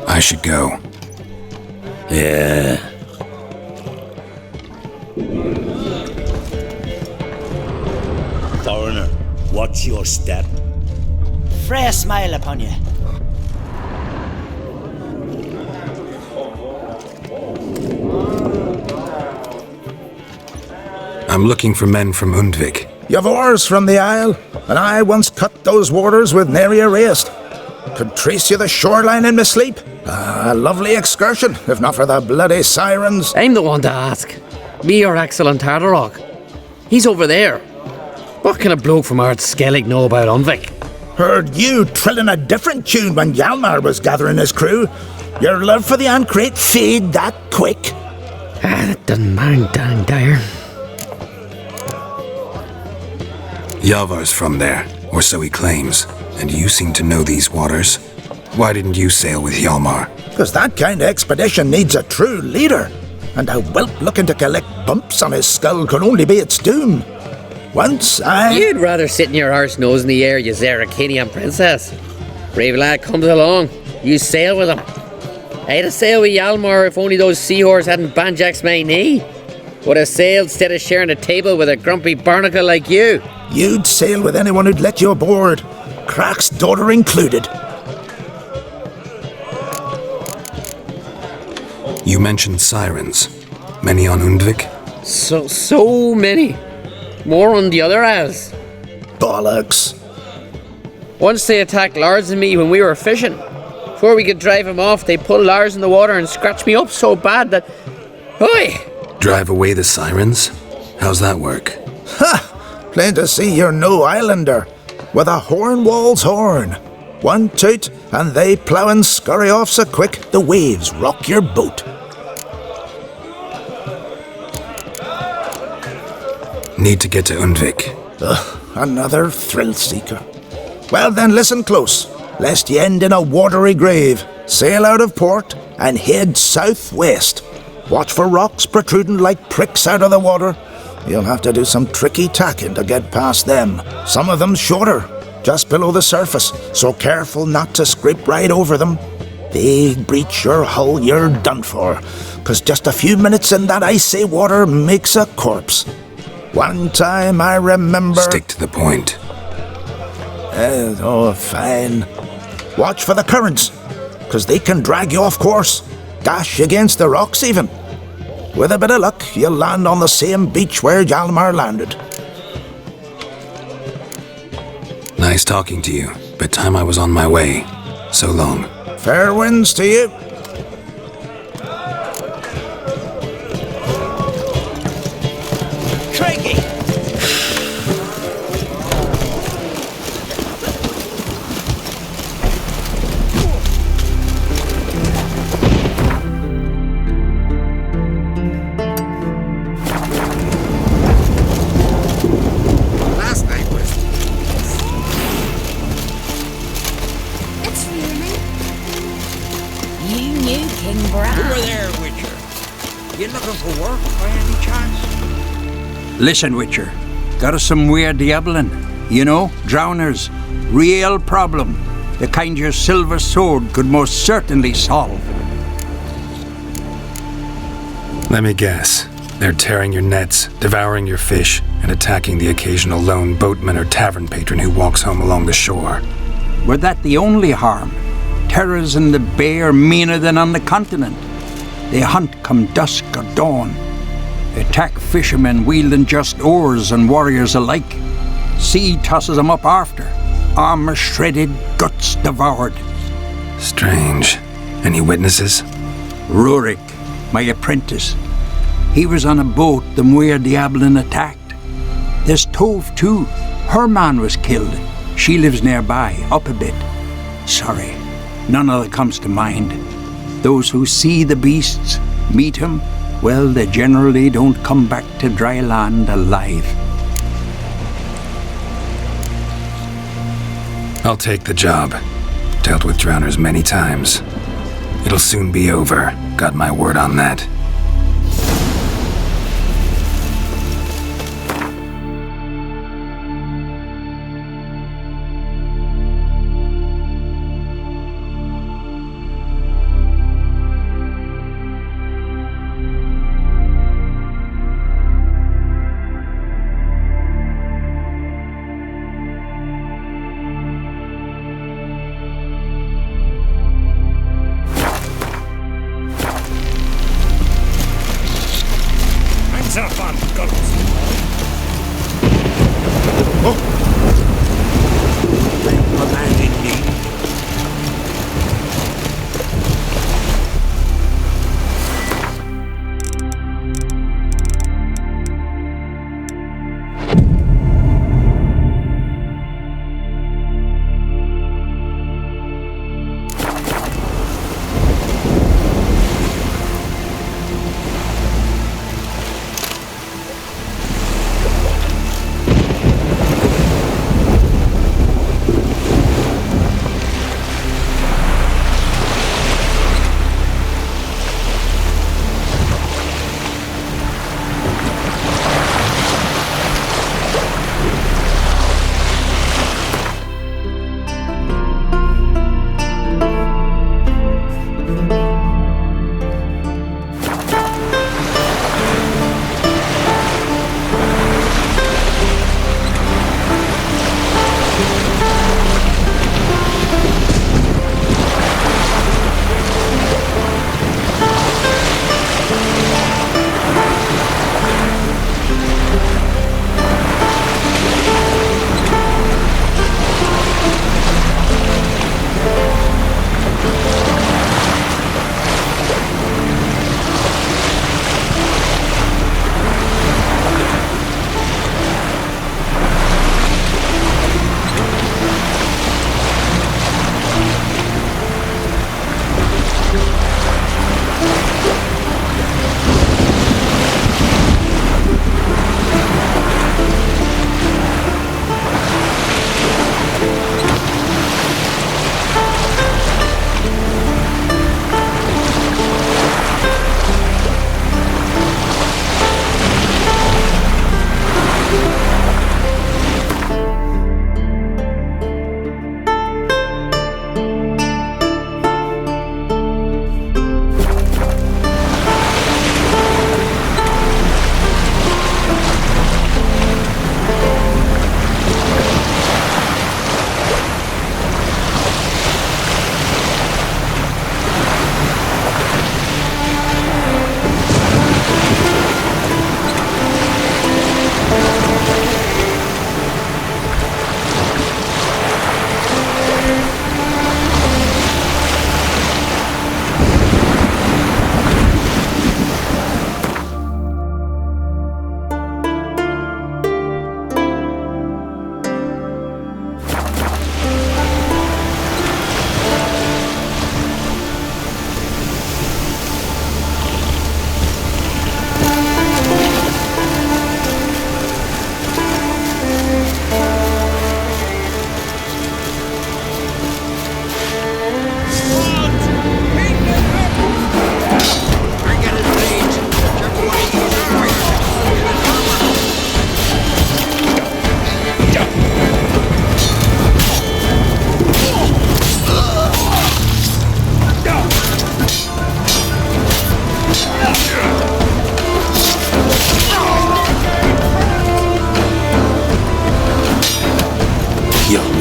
I should go. Yeah. Foreigner, watch your step. Freya smile upon you. I'm looking for men from Undvik. You've oars from the isle, and I once cut those waters with nary a raist. Could trace you the shoreline in my sleep. A lovely excursion, if not for the bloody sirens. I'm the one to ask. Me or Axel and Tardarok. He's over there. What can a bloke from Ard Skellig know about Undvik? Heard you trilling a different tune when Hjalmar was gathering his crew. Your love for the Ancrate fade that quick. That doesn't mind dang dire. Yavar's from there, or so he claims, and you seem to know these waters. Why didn't you sail with Hjalmar? Because that kind of expedition needs a true leader, and a whelp looking to collect bumps on his skull can only be its doom. Once You'd rather sit in your arse nose in the air, you Zaracanian princess. Brave lad comes along, you sail with him. I'd have sailed with Hjalmar if only those seahorses hadn't banjaxed my knee. Would have sailed instead of sharing a table with a grumpy barnacle like you. You'd sail with anyone who'd let you aboard, Crack's daughter included. You mentioned sirens. Many on Undvik? So many. More on the other isles. Bollocks. Once they attacked Lars and me when we were fishing. Before we could drive him off, they pulled Lars in the water and scratched me up so bad that... Oi! Drive away the sirens? How's that work? Ha! Plain to see you're no islander, with a Hornwall's horn. One toot, and they plough and scurry off so quick the waves rock your boat. Need to get to Undvik. Ugh, another thrill-seeker. Well then, listen close, lest ye end in a watery grave. Sail out of port and head southwest. Watch for rocks protruding like pricks out of the water. You'll have to do some tricky tacking to get past them. Some of them shorter, just below the surface, so careful not to scrape right over them. They breach your hull, you're done for, 'cause just a few minutes in that icy water makes a corpse. One time I remember... Stick to the point. Oh, fine. Watch for the currents, 'cause they can drag you off course, dash against the rocks even. With a bit of luck, you'll land on the same beach where Hjalmar landed. Nice talking to you, but time I was on my way. So long. Fair winds to you. Craigie! Last night was... It's really... You knew King Bran. Over there, Witcher. You looking for work by any chance? Listen, Witcher. Got us some weird diablin'. You know, drowners. Real problem. The kind your silver sword could most certainly solve. Let me guess. They're tearing your nets, devouring your fish, and attacking the occasional lone boatman or tavern patron who walks home along the shore. Were that the only harm? Terrors in the bay are meaner than on the continent. They hunt come dusk or dawn. They attack fishermen wielding just oars and warriors alike. Sea tosses them up after. Armor shredded, guts devoured. Strange. Any witnesses? Rurik, my apprentice. He was on a boat the Muir Diablin attacked. There's Tove too. Her man was killed. She lives nearby, up a bit. Sorry, none of it comes to mind. Those who see the beasts, meet him, well, they generally don't come back to dry land alive. I'll take the job. Dealt with drowners many times. It'll soon be over. Got my word on that.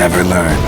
never learn.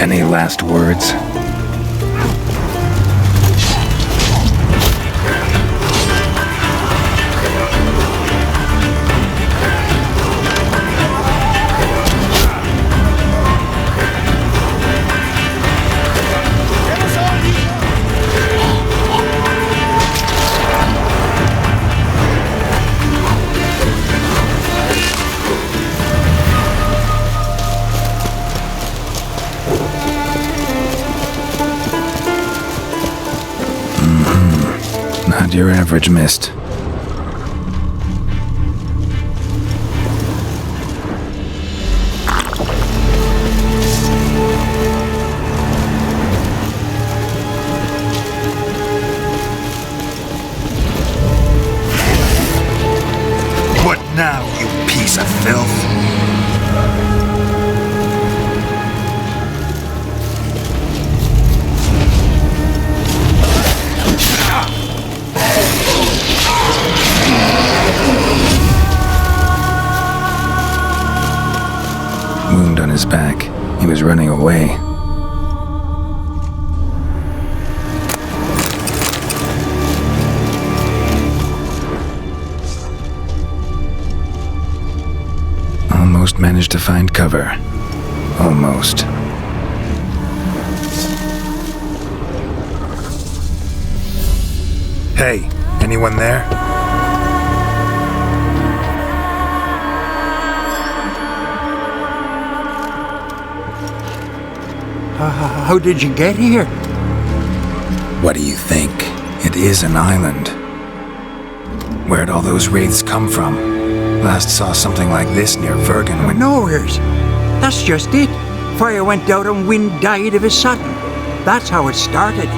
Any last words? Not your average mist. What now, you piece of filth? Wound on his back. He was running away. Almost managed to find cover. Almost. Hey, anyone there? How did you get here? What do you think? It is an island. Where'd all those wraiths come from? Last saw something like this near Vergen when... Nowheres. That's just it. Fire went out and wind died of a sudden. That's how it started.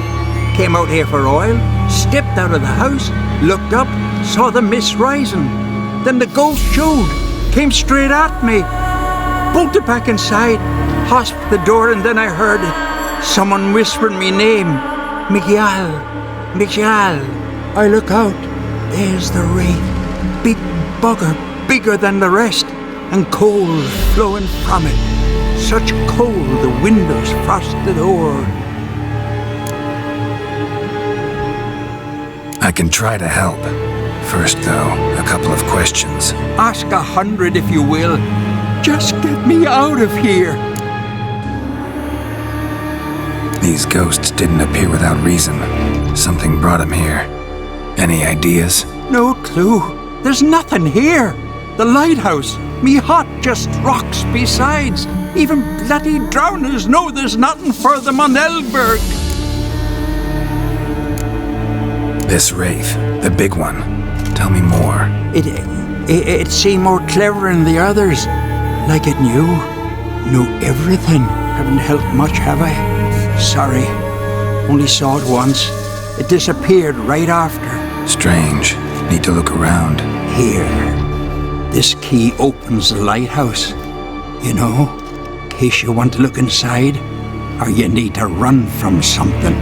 Came out here for oil, stepped out of the house, looked up, saw the mist rising. Then the ghost showed, came straight at me. Bolted back inside, hosped the door, and then I heard someone whispering me name. Miguel. Miguel. I look out. There's the wraith. Big bugger, bigger than the rest, and coal flowing from it. Such coal the windows frosted o'er. I can try to help. First, though, a couple of questions. Ask 100 if you will. Just get me out of here. These ghosts didn't appear without reason. Something brought them here. Any ideas? No clue. There's nothing here. The lighthouse, me hut just rocks besides. Even bloody drowners know there's nothing for them on Elberg. This wraith, the big one. Tell me more. It seemed more clever than the others. Like it knew everything. Haven't helped much, have I? Sorry. Only saw it once. It disappeared right after. Strange. Need to look around. Here. This key opens the lighthouse. You know, in case you want to look inside, or you need to run from something.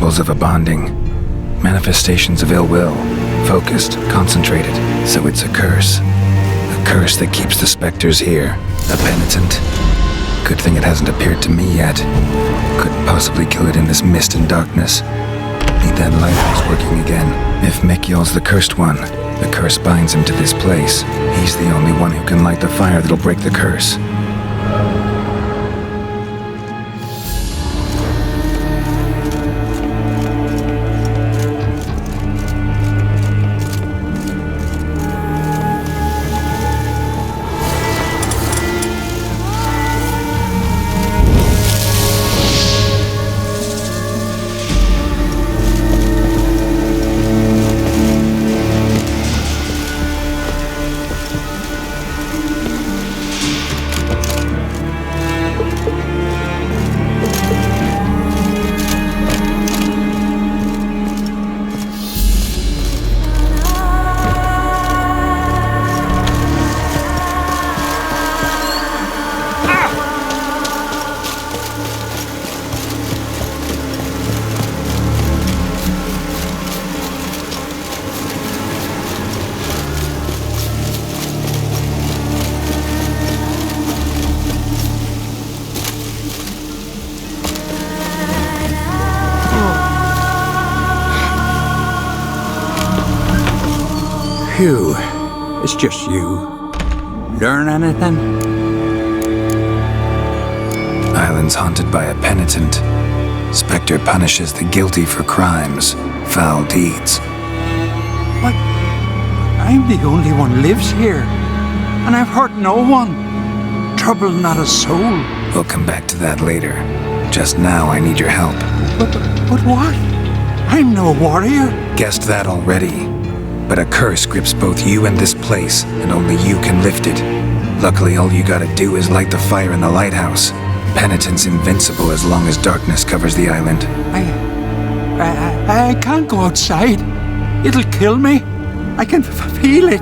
symbols of a bonding. Manifestations of ill will. Focused, concentrated. So it's a curse. A curse that keeps the specters here. A penitent. Good thing it hasn't appeared to me yet. Couldn't possibly kill it in this mist and darkness. Need that lighthouse working again. If Mekiel's the cursed one, the curse binds him to this place. He's the only one who can light the fire that'll break the curse. Phew, it's just you. Learn anything? Island's haunted by a penitent. Spectre punishes the guilty for crimes, foul deeds. What? I'm the only one lives here, and I've hurt no one. Trouble not a soul. We'll come back to that later. Just now I need your help. But what? I'm no warrior. Guessed that already. But a curse grips both you and this place, and only you can lift it. Luckily, all you gotta do is light the fire in the lighthouse. Penitent's invincible as long as darkness covers the island. I can't go outside. It'll kill me. I can feel it.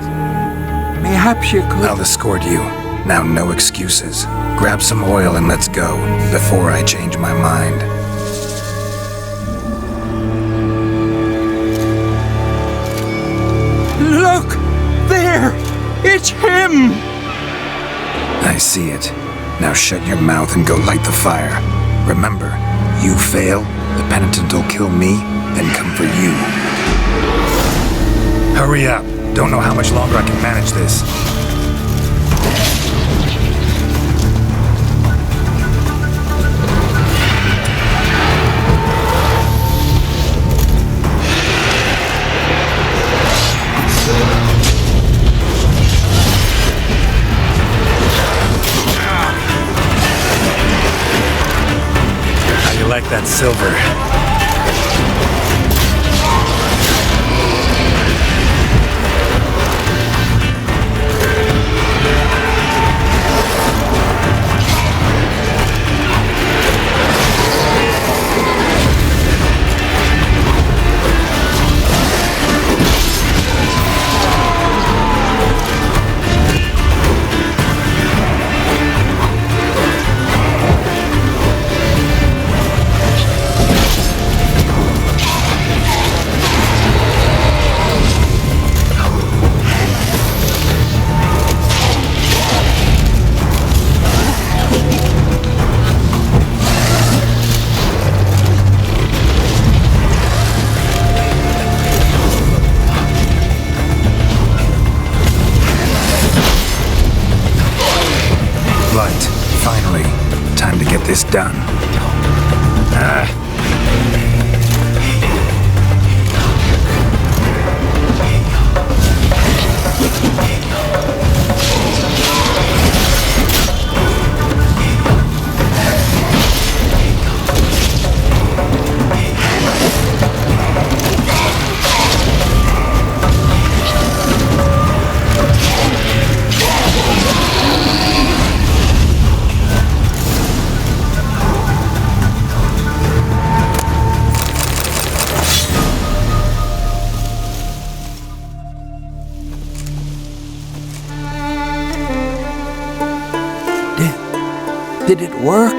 Mayhaps you could... I'll escort you. Now, no excuses. Grab some oil and let's go, before I change my mind. Look! There! It's him! I see it. Now shut your mouth and go light the fire. Remember, you fail, the penitent will kill me, then come for you. Hurry up. Don't know how much longer I can manage this. Like that silver. Finally, time to get this done. Did it work?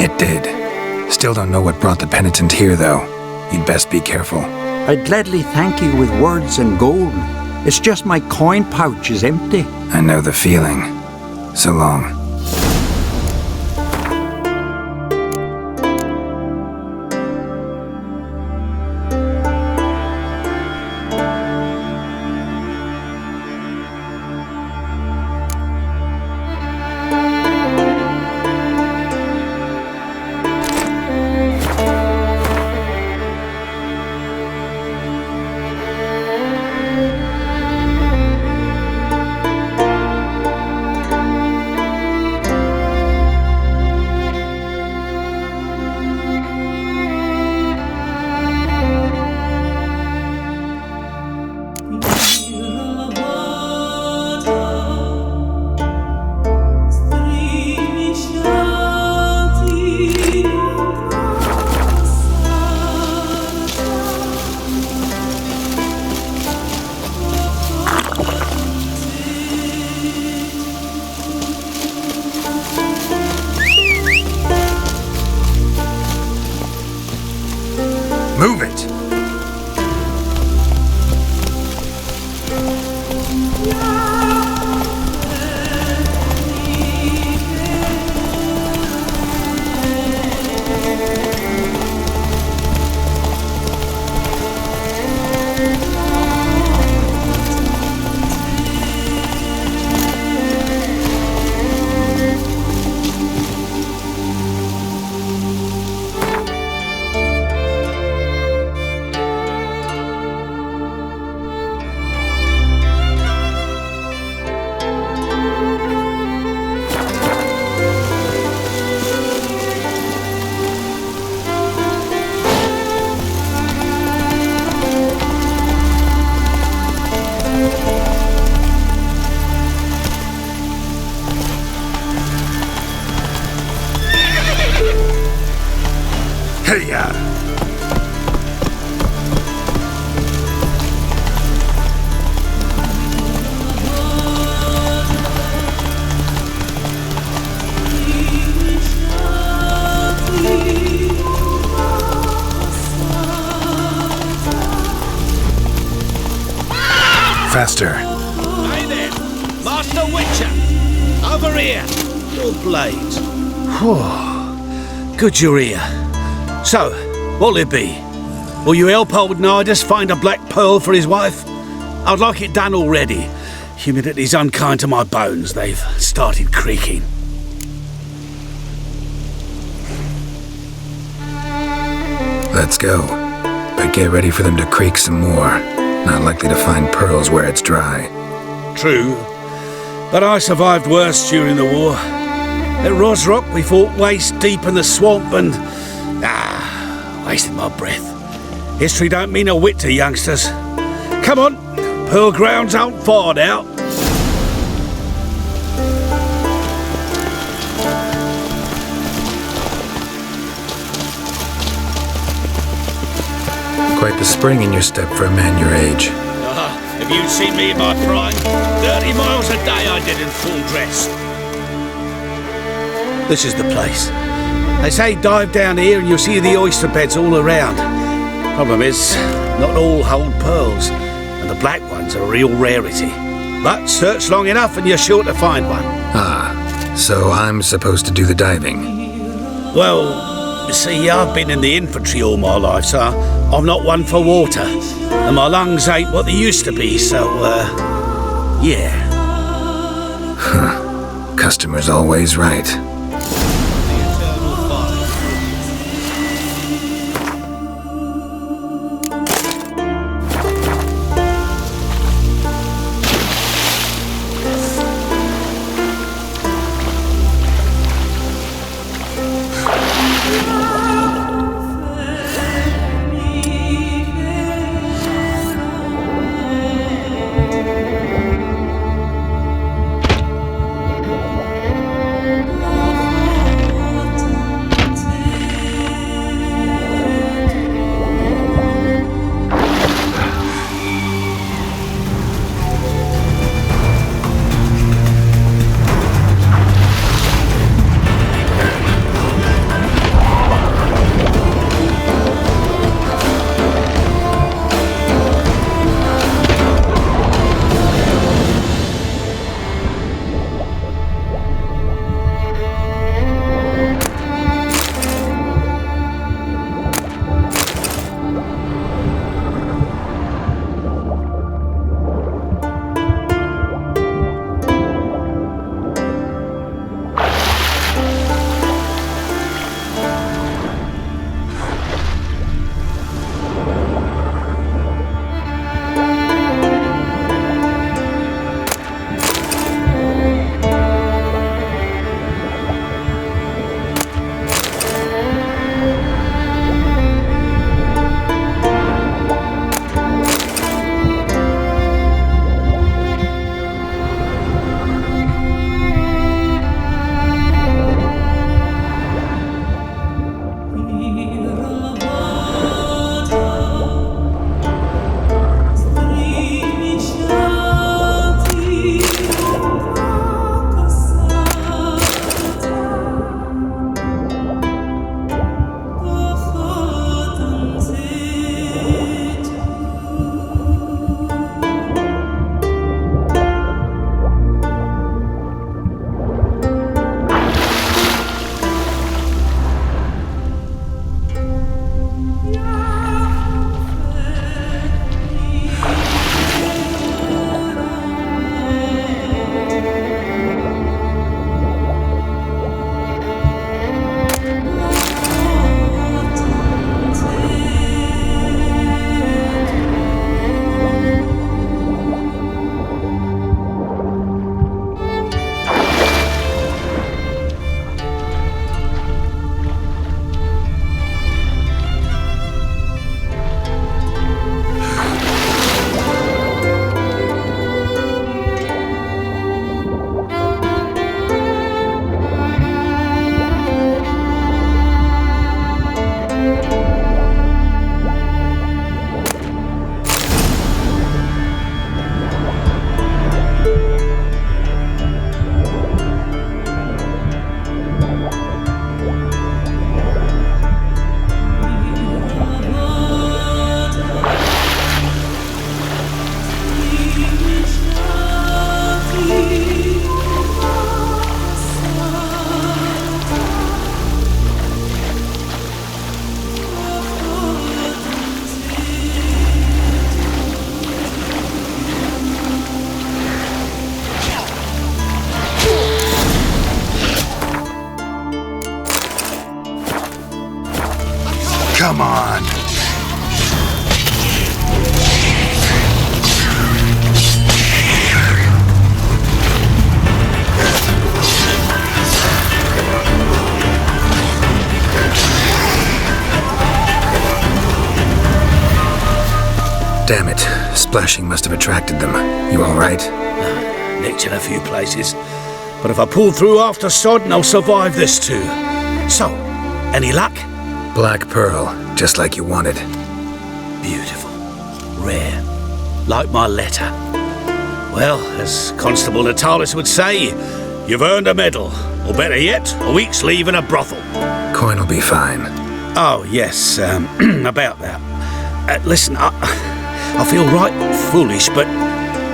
It did. Still don't know what brought the penitent here, though. You'd best be careful. I'd gladly thank you with words and gold. It's just my coin pouch is empty. I know the feeling. So long. Move it! Hey-ya! Faster. Hey there, Master Witcher! Over here! Your blades. Good you're here. So, what'll it be? Will you help old Nidus find a black pearl for his wife? I'd like it done already. Humidity's unkind to my bones. They've started creaking. Let's go. But get ready for them to creak some more. Not likely to find pearls where it's dry. True. But I survived worse during the war. At Rosrock, we fought waist deep in the swamp and... wasted my breath. History don't mean a whit to youngsters. Come on, Pearl Grounds aren't far now. Quite the spring in your step for a man your age. Have you seen me in my prime? 30 miles a day I did in full dress. This is the place. They say dive down here and you'll see the oyster beds all around. Problem is, not all hold pearls, and the black ones are a real rarity. But search long enough and you're sure to find one. Ah, so I'm supposed to do the diving. Well, you see, I've been in the infantry all my life, so I'm not one for water. And my lungs ain't what they used to be, so, yeah. Customer's always right. Come on. Damn it. Splashing must have attracted them. You alright? Nicked in a few places. But if I pull through after sodden, I'll survive this too. So, any luck? Black pearl, just like you wanted. Beautiful. Rare. Like my letter. Well, as Constable Natalis would say, you've earned a medal. Or better yet, a week's leave in a brothel. Coin'll be fine. Oh, yes, about that. Listen, I feel right foolish, but,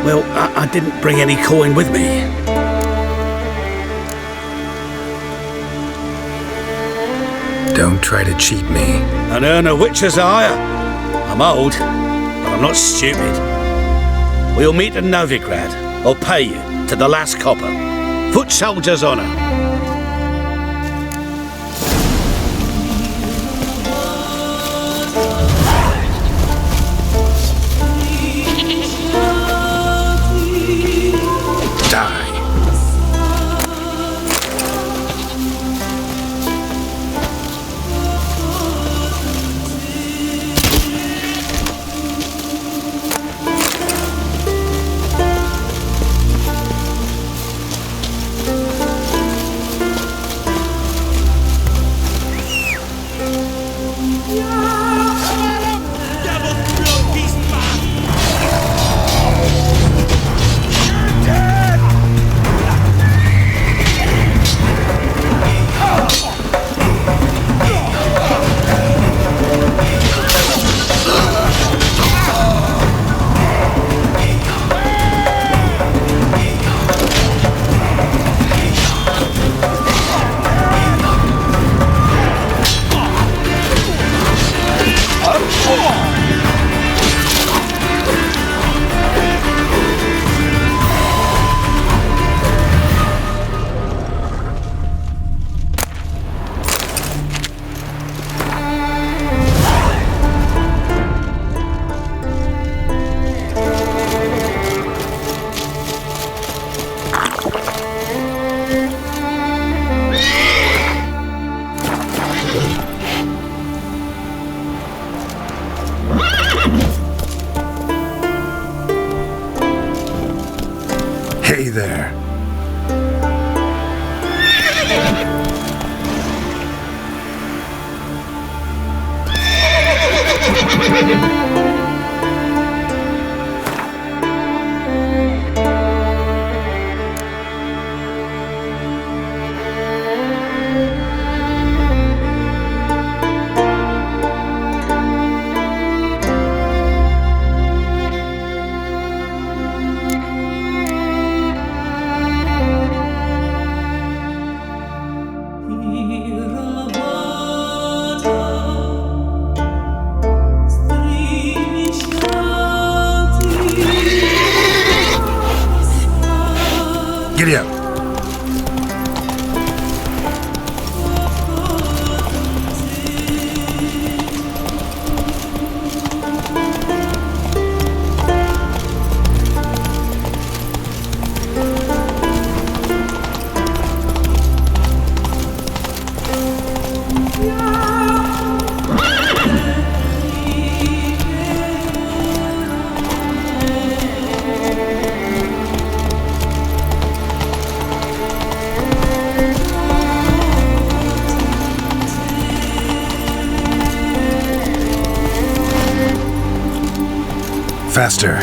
well, I didn't bring any coin with me. Don't try to cheat me. And earn a witcher's hire. I'm old, but I'm not stupid. We'll meet in Novigrad. I'll pay you to the last copper. Foot soldier's honour. Hey there. Giddy up. Faster.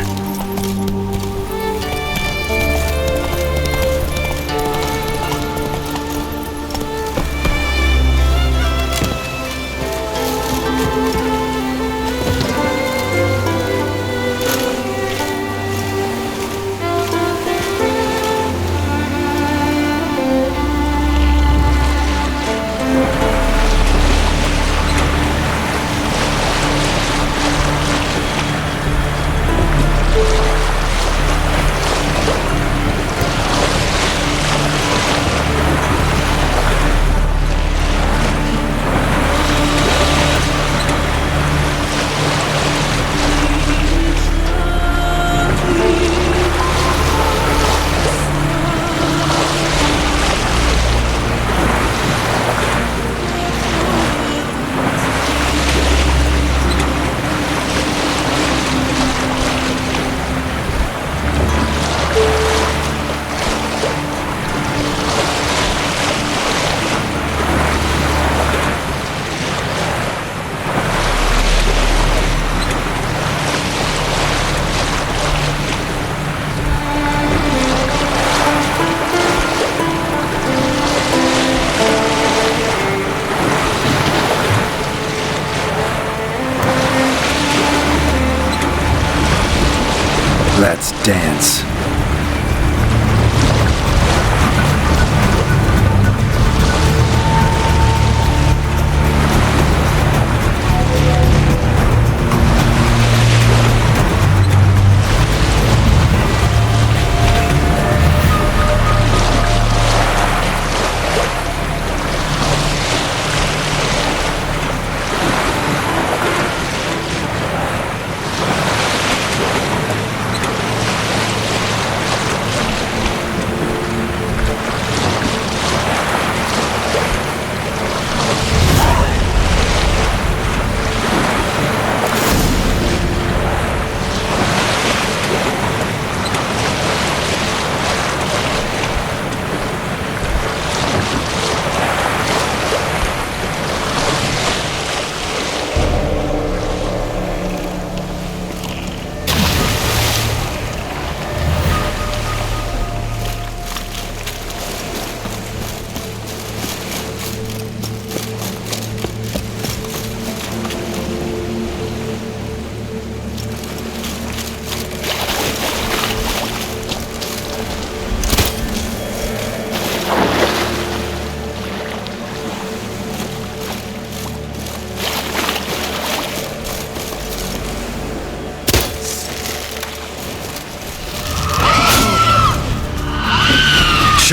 dance.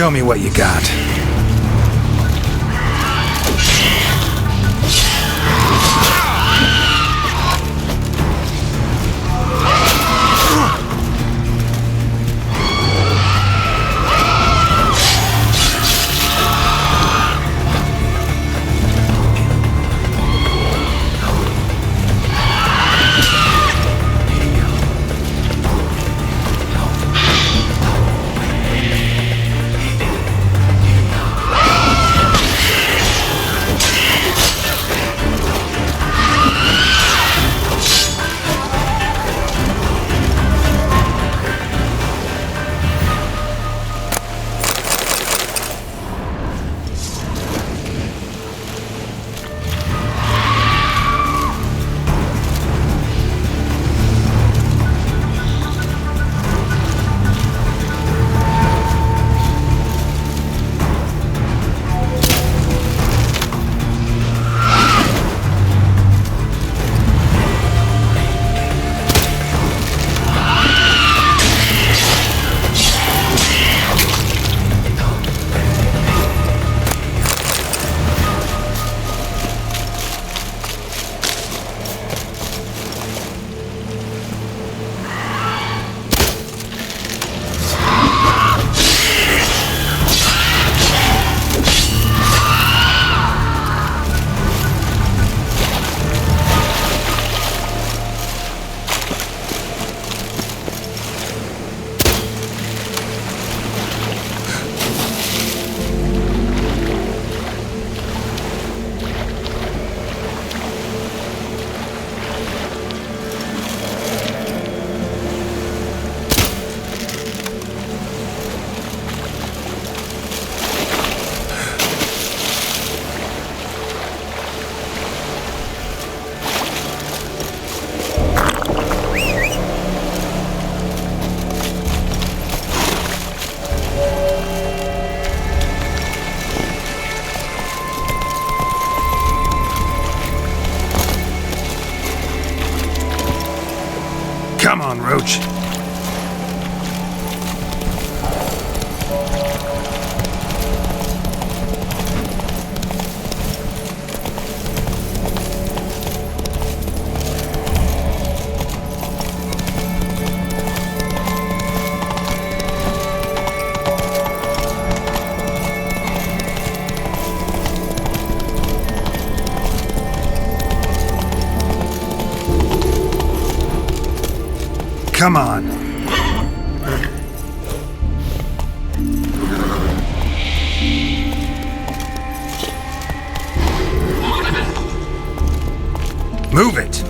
Show me what you got. Come on, Roach. Come on. Move it.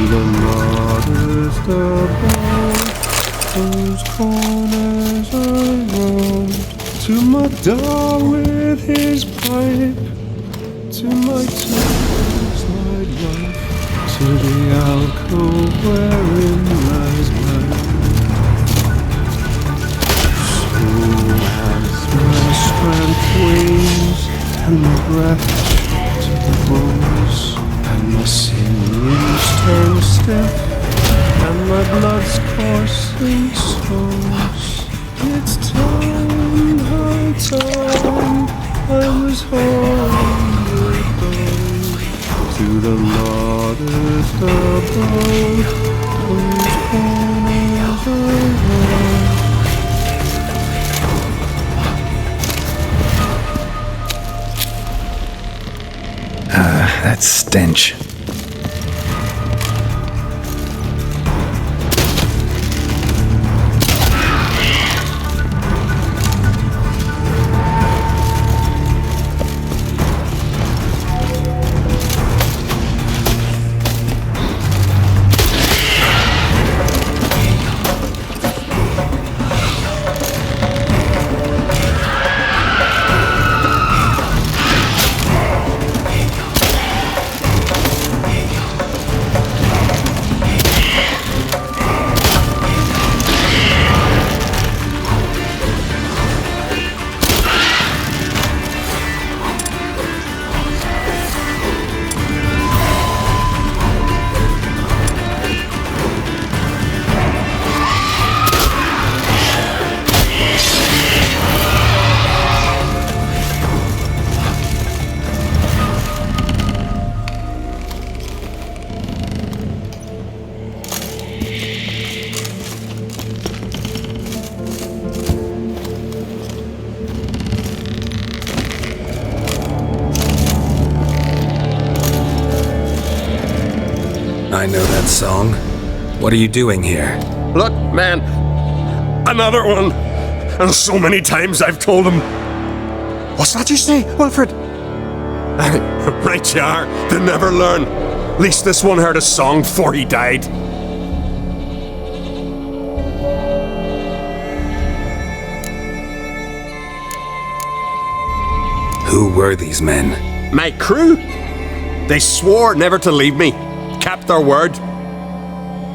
the modest abode, whose corners I roamed, to my dog with his pipe, to my tutor's night wife, to the alcove wherein lies my soul has my strength wings, and my breath to the bones, and my sinews turn stiff, and my blood's coursing stones. It's time, high time, I was wholly gone to the modest abode, whose corners I roam. That stench. I know that song. What are you doing here? Look, man. Another one. And so many times I've told him. What's that you say, Wilfred? Right you are. They never learn. At least this one heard a song before he died. Who were these men? My crew. They swore never to leave me. Kept their word.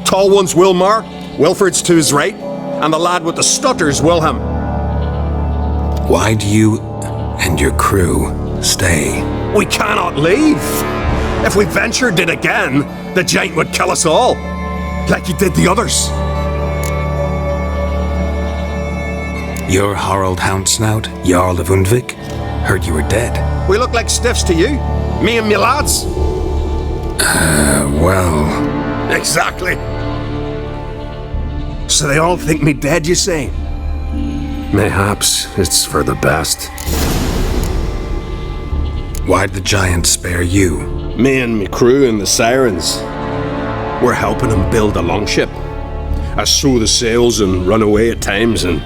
Tall one's Wilmar, Wilfred's to his right, and the lad with the stutter's Wilhelm. Why do you and your crew stay? We cannot leave. If we ventured it again, the giant would kill us all, like he did the others. You're Harald Houndsnout, Jarl of Undvik? Heard you were dead. We look like stiffs to you, me and me lads. Well... Exactly. So they all think me dead, you say? Mayhaps it's for the best. Why'd the giant spare you? Me and me crew and the sirens. We're helping him build a longship. I sew the sails and run away at times, and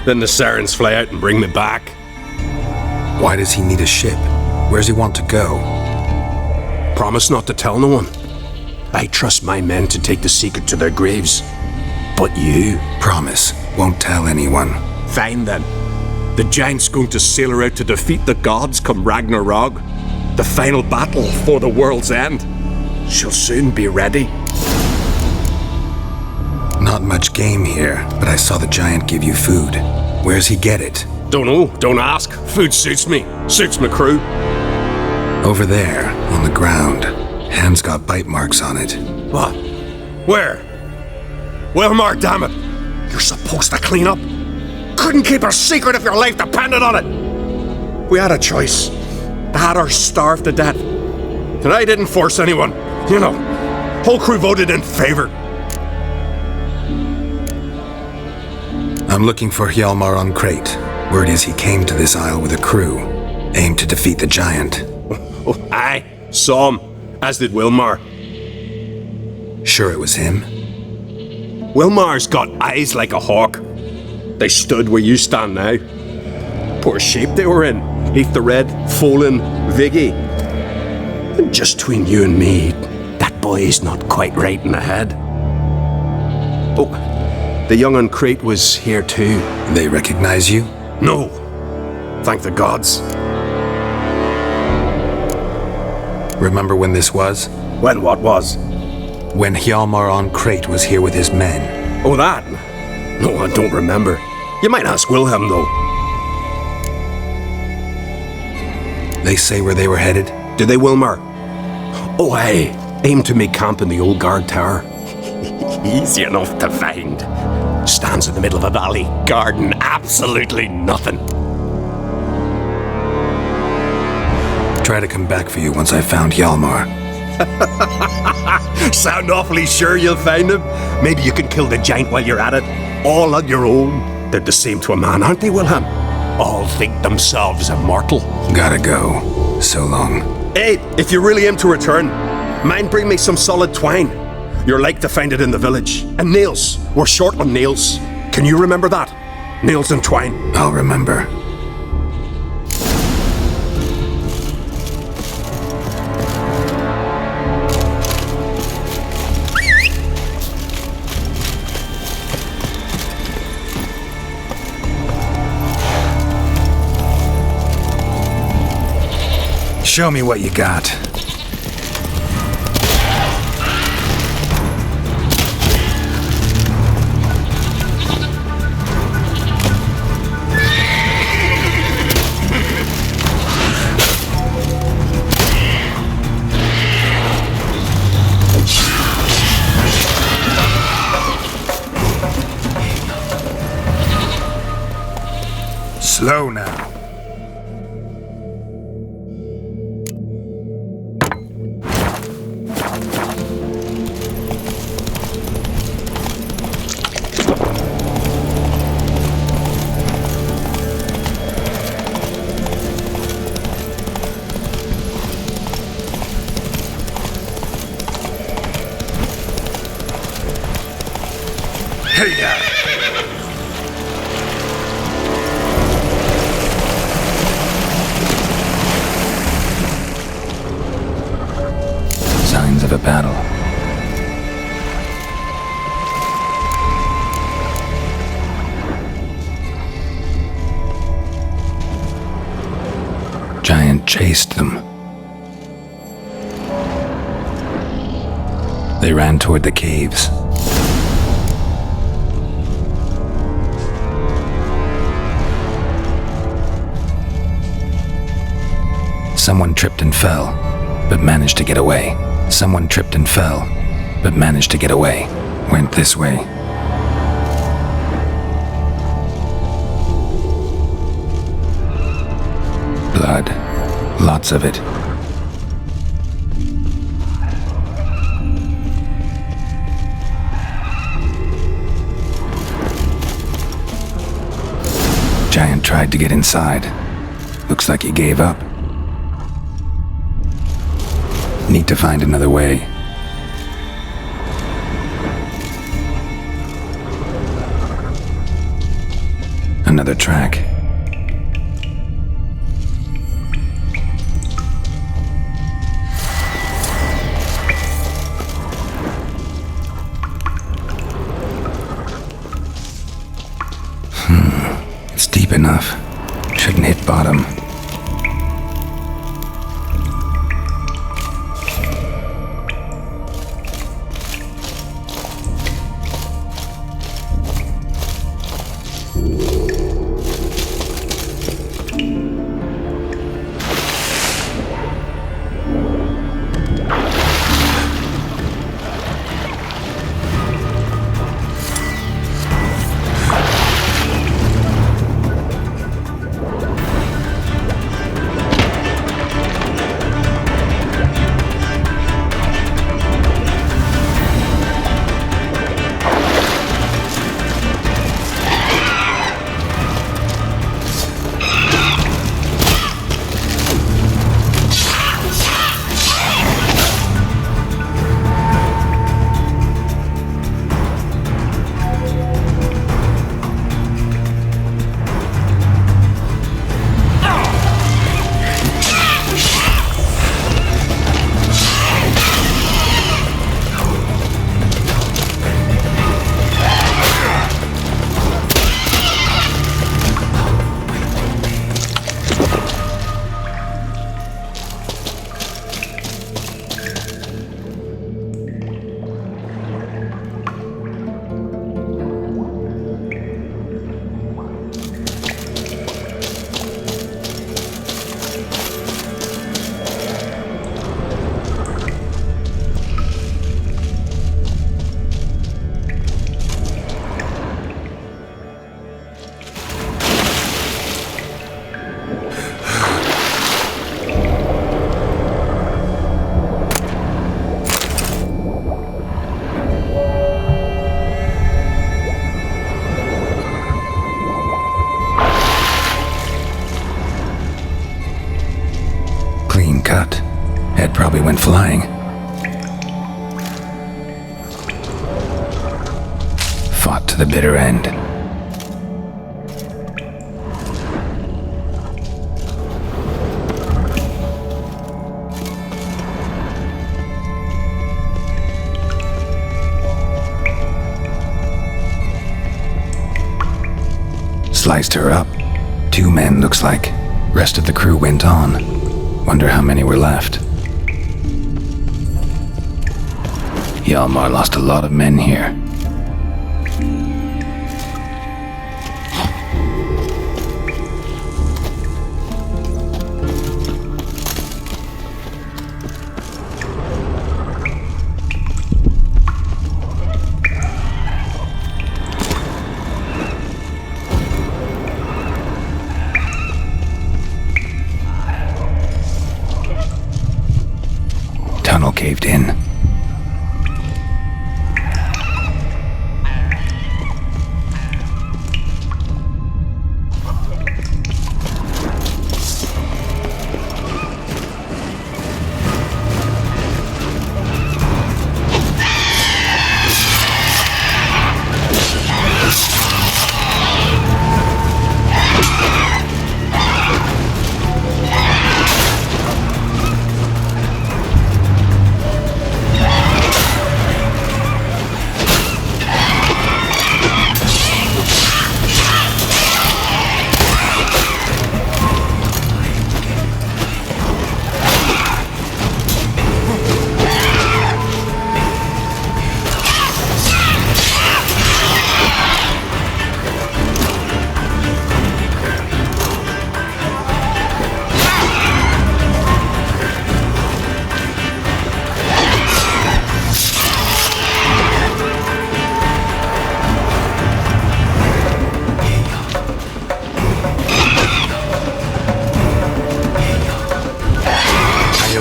then the sirens fly out and bring me back. Why does he need a ship? Where's he want to go? Promise not to tell no one. I trust my men to take the secret to their graves. But you... Promise, won't tell anyone. Fine then. The giant's going to sail her out to defeat the gods come Ragnarok. The final battle for the world's end. She'll soon be ready. Not much game here, but I saw the giant give you food. Where's he get it? Don't know, don't ask. Food suits me. Suits my crew. Over there, on the ground. Hand's got bite marks on it. What? Where? Wilmar, damn it! You're supposed to clean up. Couldn't keep a secret if your life depended on it. We had a choice. They had her starved to death. And I didn't force anyone. You know, whole crew voted in favor. I'm looking for Hjalmar on Crate. Word is he came to this isle with a crew. Aimed to defeat the giant. Oh, aye. Saw him. As did Wilmar. Sure it was him? Wilmar's got eyes like a hawk. They stood where you stand now. Poor shape they were in. Heath the Red, Folin, Viggy. And just between you and me, that boy's not quite right in the head. Oh, the young on Crete was here too. They recognize you? No. Thank the gods. Remember when this was? When what was? When Hjalmar on Crete was here with his men. Oh, that? No, I don't remember. You might ask Wilhelm, though. They say where they were headed? Did they, Wilmar? Oh, aye. Aim to make camp in the old guard tower. Easy enough to find. Stands in the middle of a valley. Garden, absolutely nothing. Try to come back for you once I found Hjalmar. Sound awfully sure you'll find him? Maybe you can kill the giant while you're at it. All on your own. They're the same to a man, aren't they, Wilhelm? All think themselves immortal. Gotta go. So long. Hey, if you really aim to return, mind bring me some solid twine. You're like to find it in the village. And nails. We're short on nails. Can you remember that? Nails and twine. I'll remember. Show me what you got. Slow now. Signs of a battle. Giant chased them. They ran toward the caves. Someone tripped and fell, but managed to get away. Someone tripped and fell, but managed to get away. Went this way. Blood. Lots of it. Giant tried to get inside. Looks like he gave up. Need to find another way. Another track. It's deep enough. Shouldn't hit bottom. Head probably went flying. Fought to the bitter end. Sliced her up. 2 men, looks like. Rest of the crew went on. Wonder how many were left. Hjalmar lost a lot of men here. Tunnel caved in.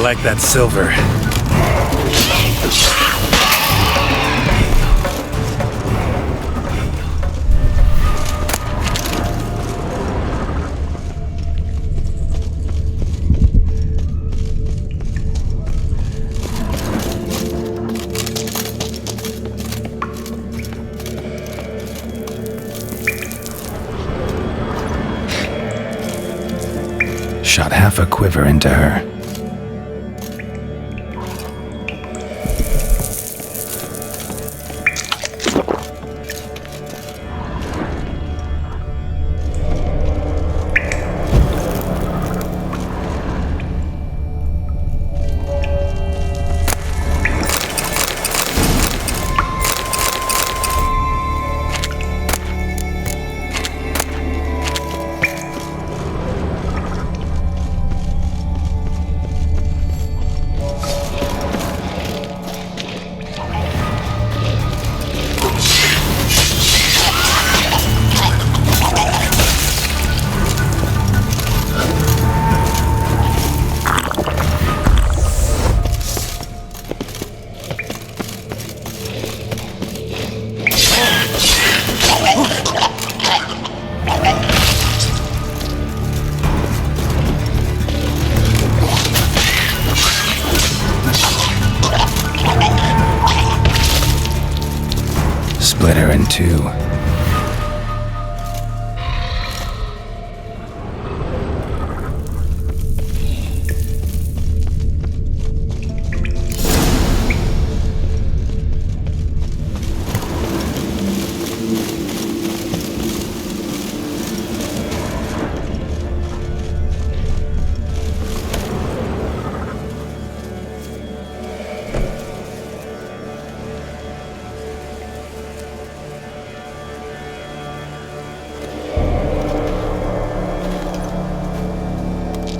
Like that silver. Shot half a quiver into her. Split her in two.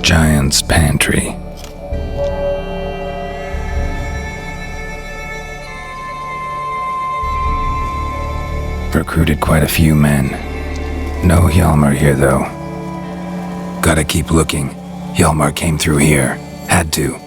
Giant's Pantry. Recruited quite a few men. No Hjalmar here, though. Gotta keep looking. Hjalmar came through here. Had to.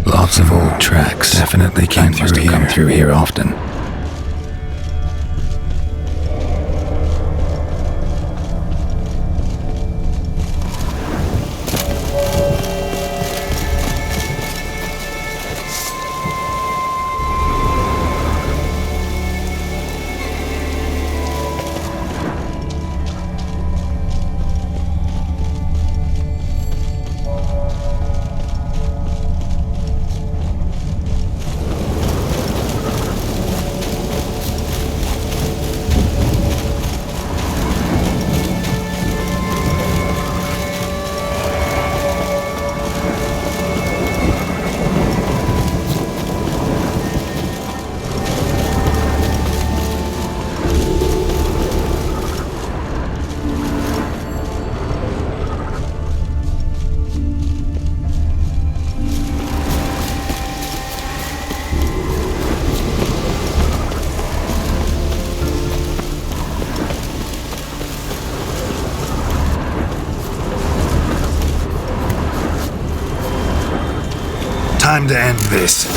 Lots of old tracks. Definitely came through here often. Time to end this.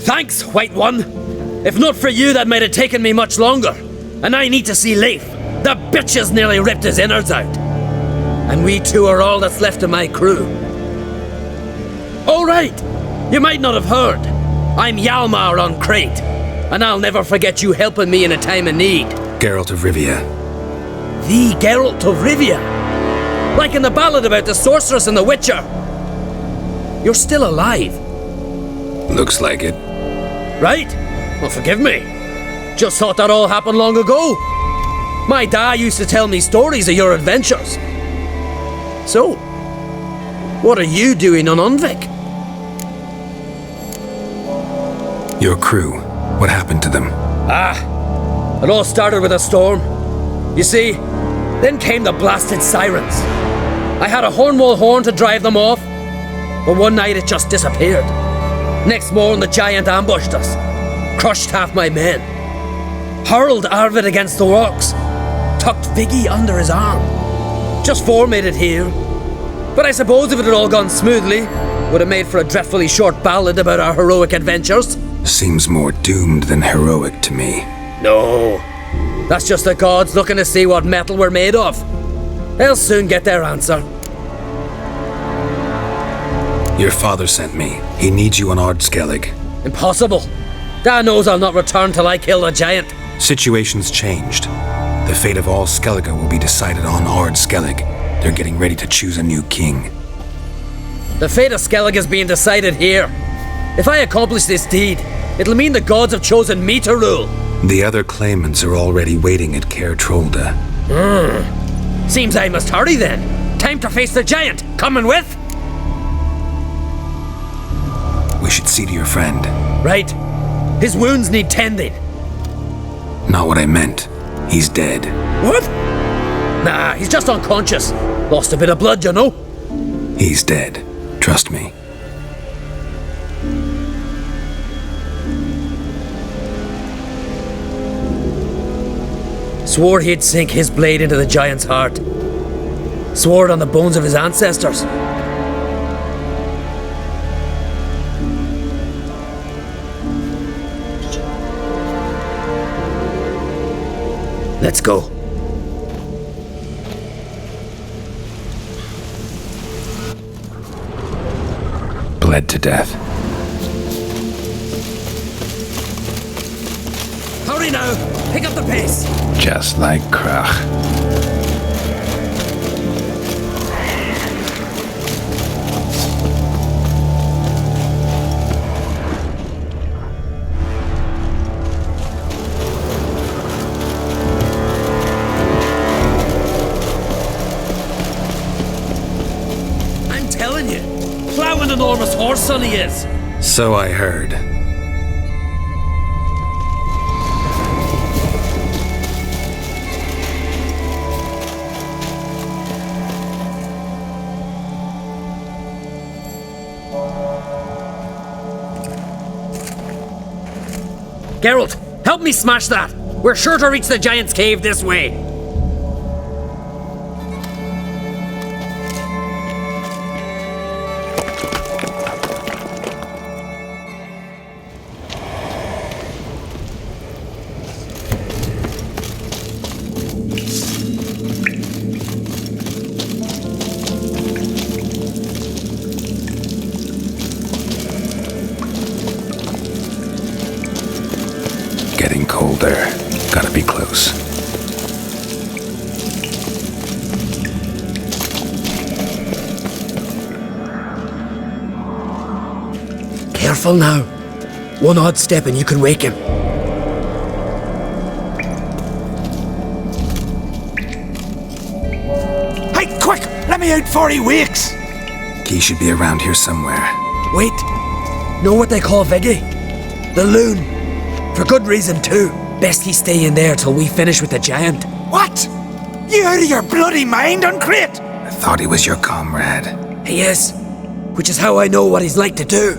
Thanks, White One. If not for you, that might have taken me much longer. And I need to see Leif. The bitch has nearly ripped his innards out. And we two are all that's left of my crew. All right, you might not have heard. I'm Hjalmar on Crete, and I'll never forget you helping me in a time of need. Geralt of Rivia. The Geralt of Rivia? Like in the ballad about the sorceress and the witcher. You're still alive. Looks like it. Right? Well, forgive me. Just thought that all happened long ago. My dad used to tell me stories of your adventures. So, what are you doing on Unvik? Your crew. What happened to them? It all started with a storm. You see, then came the blasted sirens. I had a Hornwall horn to drive them off, but one night it just disappeared. Next morning the giant ambushed us, crushed half my men, hurled Arvid against the rocks, tucked Viggy under his arm. Just 4 made it here. But I suppose if it had all gone smoothly, would have made for a dreadfully short ballad about our heroic adventures. Seems more doomed than heroic to me. No, that's just the gods looking to see what metal we're made of. They'll soon get their answer. Your father sent me. He needs you on Ardskellig. Impossible. Dad knows I'll not return till I kill the giant. Situation's changed. The fate of all Skellige will be decided on Ard Skellig. They're getting ready to choose a new king. The fate of Skellig is being decided here. If I accomplish this deed, it'll mean the gods have chosen me to rule. The other claimants are already waiting at Caer Trolda. Seems I must hurry then. Time to face the giant. Coming with? We should see to your friend. Right. His wounds need tending. Not what I meant. He's dead. What? Nah, he's just unconscious. Lost a bit of blood, you know. He's dead. Trust me. Swore he'd sink his blade into the giant's heart. Swore it on the bones of his ancestors. Let's go. Bled to death. Hurry now! Pick up the pace! Just like Krach. I'm telling you, plow an enormous horse son he is! So I heard. Geralt, help me smash that! We're sure to reach the giant's cave this way! Getting colder. Gotta be close. Careful now. One odd step and you can wake him. Hey, quick! Let me out before he wakes! He should be around here somewhere. Wait. Know what they call Veggie? The loon. For good reason too. Best he stay in there till we finish with the giant. What? You out of your bloody mind, Uncrate? I thought he was your comrade. He is. Which is how I know what he's like to do.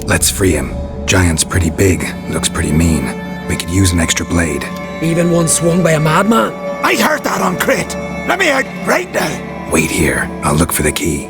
Let's free him. Giant's pretty big, looks pretty mean. We could use an extra blade. Even one swung by a madman. I heard that, Uncrate. Let me out right now. Wait here. I'll look for the key.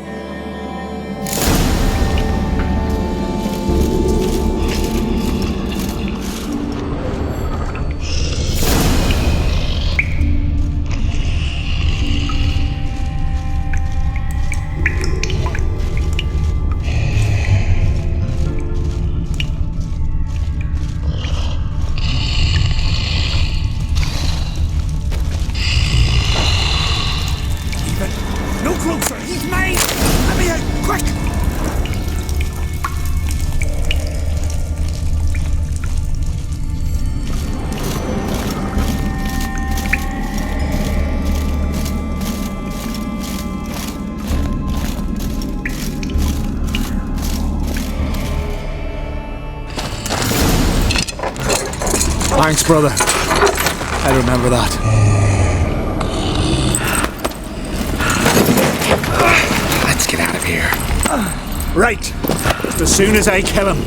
No closer! He's mine! Let me out! Quick! Thanks, brother. I remember that. Let's get out of here. Right. Just as soon as I kill him.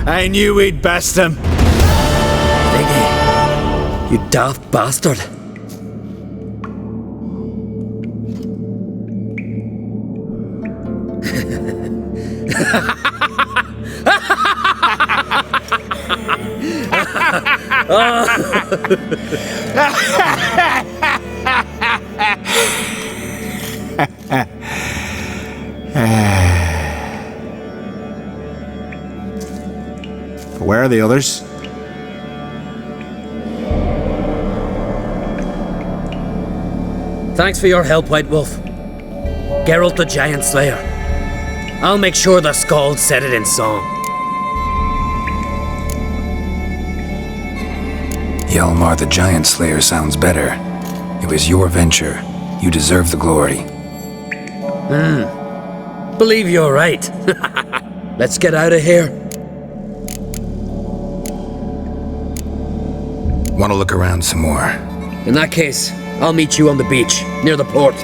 I knew we'd best him. You daft bastard. Where are the others? Thanks for your help, White Wolf. Geralt the Giant Slayer. I'll make sure the Skald said it in song. Hjalmar the Giant Slayer sounds better. It was your venture. You deserve the glory. Believe you're right. Let's get out of here. Want to look around some more? In that case, I'll meet you on the beach, near the port.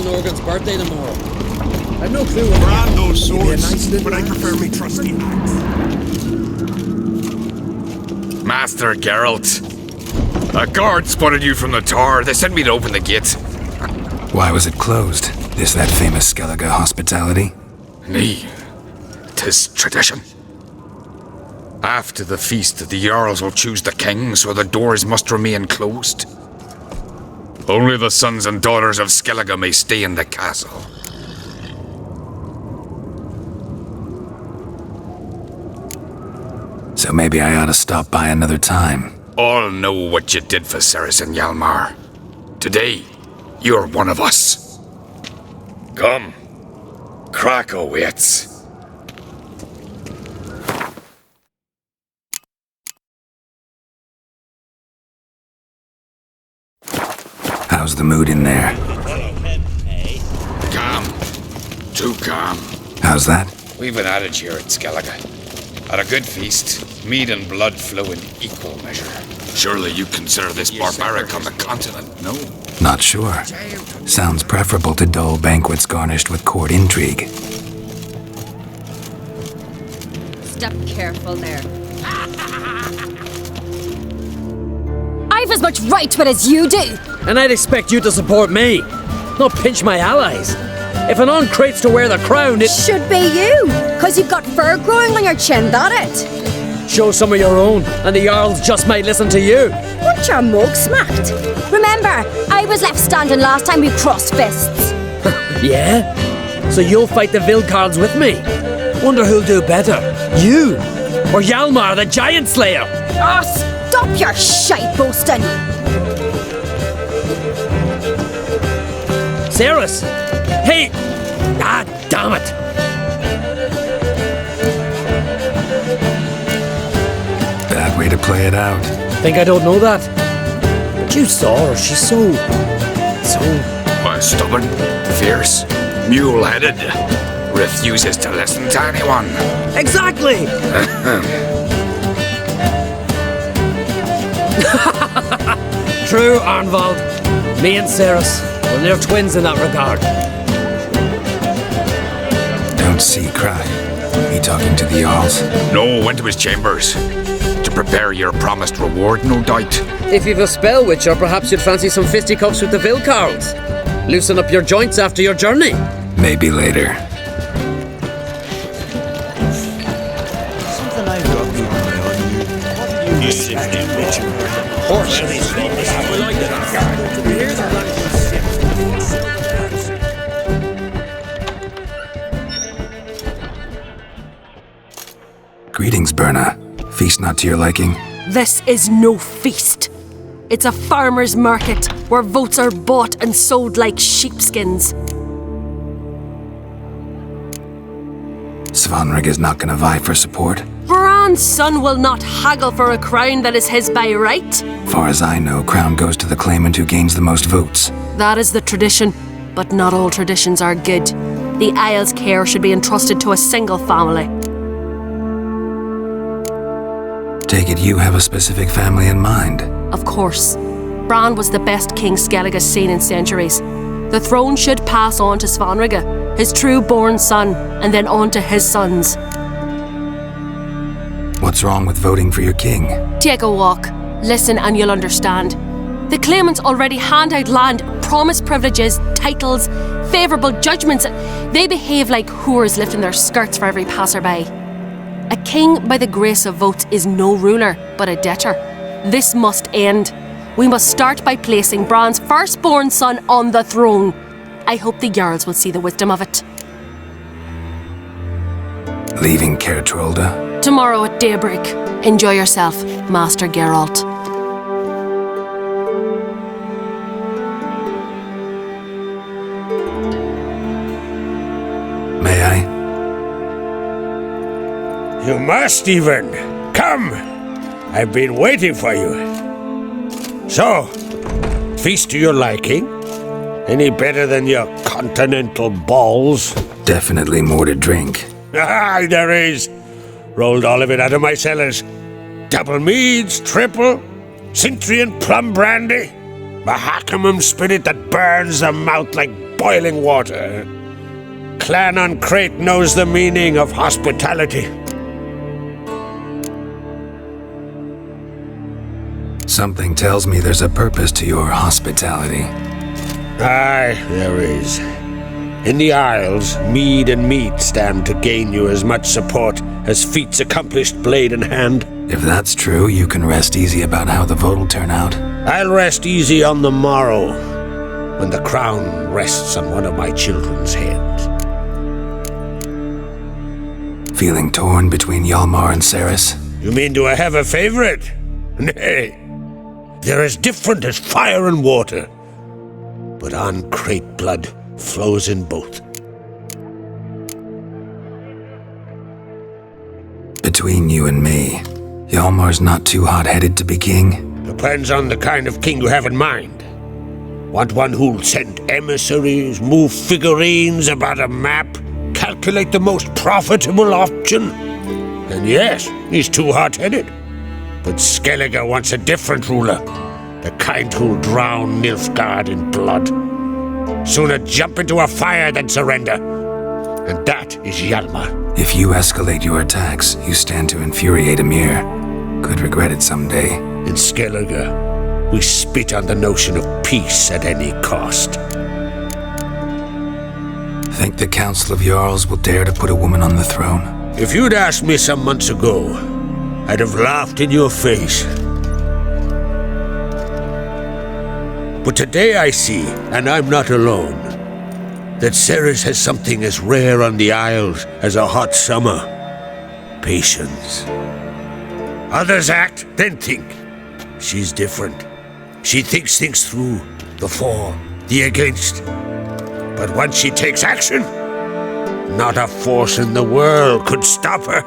Norgan's birthday tomorrow. I've no clue what brand those swords, nice but I prefer me trusty axe. Master Geralt. A guard spotted you from the tower. They sent me to open the gate. Why was it closed? Is that famous Skellige hospitality? Nay, 'tis tradition. After the feast, the Jarls will choose the king, so the doors must remain closed. Only the sons and daughters of Skellige may stay in the castle. So maybe I ought to stop by another time. All know what you did for Saracen Hjalmar. Today, you're one of us. Come. Crack awaits. How's the mood in there? Calm. Too calm. How's that? We've an adage here at Skellige. At a good feast, mead and blood flow in equal measure. Surely you consider this barbaric on the continent, no? Not sure. Sounds preferable to dull banquets garnished with court intrigue. Step careful there. I've as much right to it as you do. And I'd expect you to support me. not pinch my allies. If an uncrate's to wear the crown, it should be you, because you've got fur growing on your chin, that it? Show some of your own, and the Jarls just might listen to you. Weren't your mug smacked? Remember, I was left standing last time we crossed fists. Yeah? So you'll fight the Vilcards with me? Wonder who'll do better, you or Hjalmar the Giant Slayer? Oh, stop your shite boasting! Cerys! Hey! Ah, damn it! Bad way to play it out. Think I don't know that? But you saw her, she's so... Stubborn, fierce, mule-headed. Refuses to listen to anyone. Exactly! True, Arnvald. Me and Cerys, well, they're twins in that regard. Don't see cry. He talking to the Jarls? No, went to his chambers. To prepare your promised reward, no doubt. If you've a spell witcher, perhaps you'd fancy some fisticuffs with the Vilcards. Loosen up your joints after your journey. Maybe later. Something I've got my eye on you. What do you expect, Richard? Horses. Greetings, Berna. Feast not to your liking? This is no feast. It's a farmer's market where votes are bought and sold like sheepskins. Svanrig is not gonna vie for support. Bran's son will not haggle for a crown that is his by right. Far as I know, crown goes to the claimant who gains the most votes. That is the tradition, but not all traditions are good. The Isle's care should be entrusted to a single family. Take it you have a specific family in mind. Of course. Bran was the best king Skellig has seen in centuries. The throne should pass on to Svanrige, his true-born son, and then on to his sons. What's wrong with voting for your king? Take a walk. Listen and you'll understand. The claimants already hand out land, promise privileges, titles, favourable judgments. They behave like whores lifting their skirts for every passerby. A king by the grace of votes is no ruler, but a debtor. This must end. We must start by placing Bran's firstborn son on the throne. I hope the Jarls will see the wisdom of it. Leaving Caer Trolda? Tomorrow at daybreak. Enjoy yourself, Master Geralt. May I? You must even. Come! I've been waiting for you. So, feast to your liking? Any better than your continental balls? Definitely more to drink. Ah, there is. Rolled all of it out of my cellars. Double meads, triple, Cintrian plum brandy, Mahakimum spirit that burns the mouth like boiling water. Clan on Crate knows the meaning of hospitality. Something tells me there's a purpose to your hospitality. Aye, there is. In the Isles, mead and meat stand to gain you as much support as feat's accomplished blade in hand. If that's true, you can rest easy about how the vote will turn out. I'll rest easy on the morrow, when the crown rests on one of my children's heads. Feeling torn between Hjalmar and Cerys? You mean do I have a favorite? Nay. They're as different as fire and water. But on Crate blood flows in both. Between you and me, Hjalmar's not too hot-headed to be king? Depends on the kind of king you have in mind. Want one who'll send emissaries, move figurines about a map, calculate the most profitable option? And yes, he's too hot-headed. But Skellige wants a different ruler, the kind who'll drown Nilfgaard in blood. Sooner jump into a fire than surrender. And that is Hjalmar. If you escalate your attacks, you stand to infuriate Emir. Could regret it someday. In Skellige, we spit on the notion of peace at any cost. Think the Council of Jarls will dare to put a woman on the throne? If you'd asked me some months ago, I'd have laughed in your face. But today I see, and I'm not alone, that Ceres has something as rare on the Isles as a hot summer. Patience. Others act, then think. She's different. She thinks things through, the for, the against. But once she takes action, not a force in the world could stop her.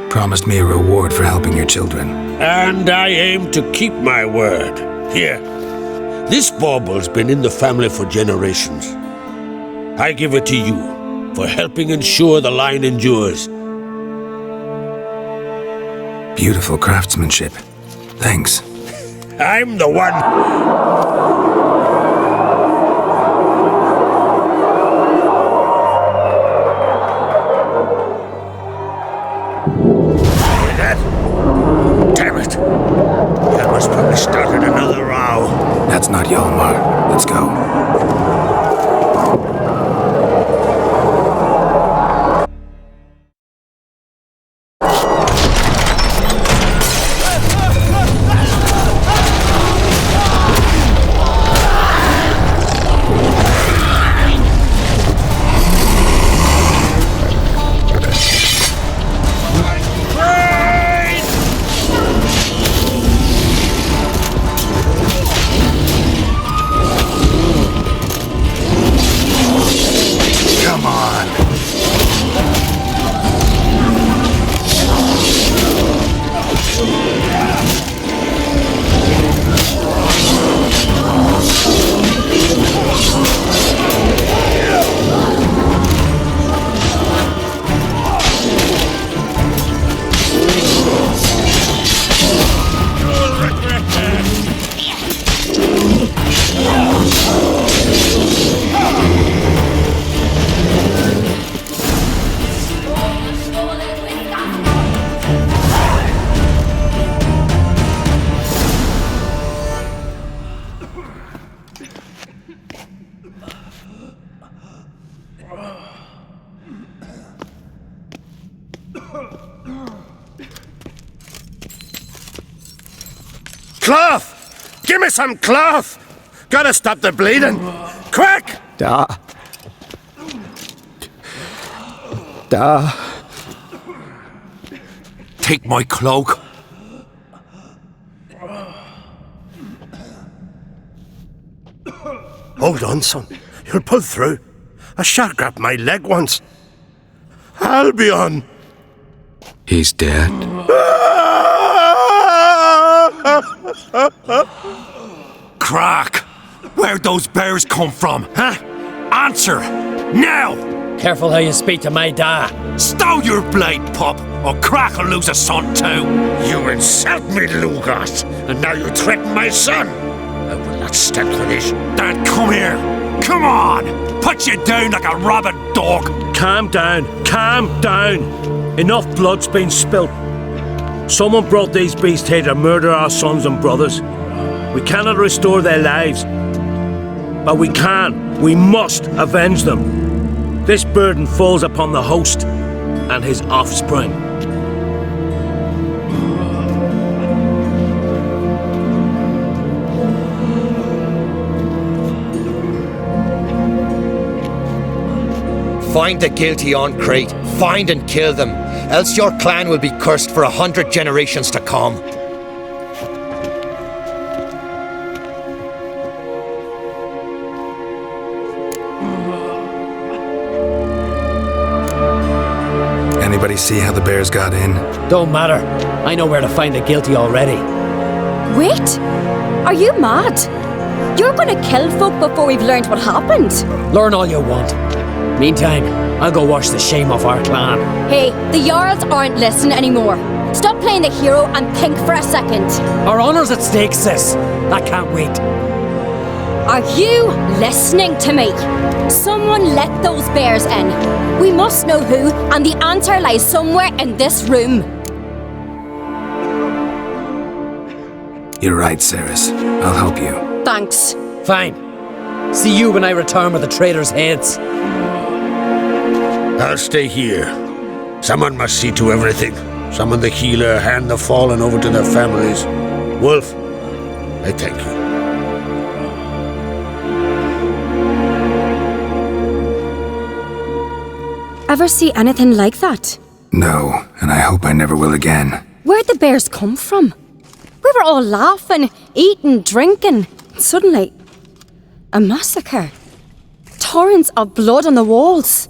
Promised me a reward for helping your children. And I aim to keep my word. Here, this bauble's been in the family for generations. I give it to you for helping ensure the line endures. Beautiful craftsmanship. Thanks. I'm the one. Probably started another row. That's not Hjalmar. Let's go. Cloth! Give me some cloth! Gotta stop the bleeding! Quick! Da. Take my cloak. Hold on, son. You'll pull through. A shark grabbed my leg once. Albion! He's dead. Crack! Where'd those bears come from, huh? Answer! Now! Careful how you speak to my dad. Stow your blade, pup, or Crack will lose a son too. You insult me, Lugos, and now you threaten my son. I will not stand for this. Dad, come here. Come on! Put you down like a rabid dog. Calm down. Calm down. Enough blood's been spilt. Someone brought these beasts here to murder our sons and brothers. We cannot restore their lives. But we must avenge them. This burden falls upon the host and his offspring. Find the guilty on Crete. Find and kill them. Else your clan will be cursed for 100 generations to come. Anybody see how the bears got in? Don't matter. I know where to find the guilty already. Wait! Are you mad? You're gonna kill folk before we've learned what happened. Learn all you want. Meantime, I'll go wash the shame off our clan. Hey, the Jarls aren't listening anymore. Stop playing the hero and think for a second. Our honour's at stake, sis. I can't wait. Are you listening to me? Someone let those bears in. We must know who, and the answer lies somewhere in this room. You're right, Ceres. I'll help you. Thanks. Fine. See you when I return with the traitors' heads. I'll stay here. Someone must see to everything. Summon the healer, hand the fallen over to their families. Wolf, I thank you. Ever see anything like that? No, and I hope I never will again. Where'd the bears come from? We were all laughing, eating, drinking. Suddenly, a massacre. Torrents of blood on the walls.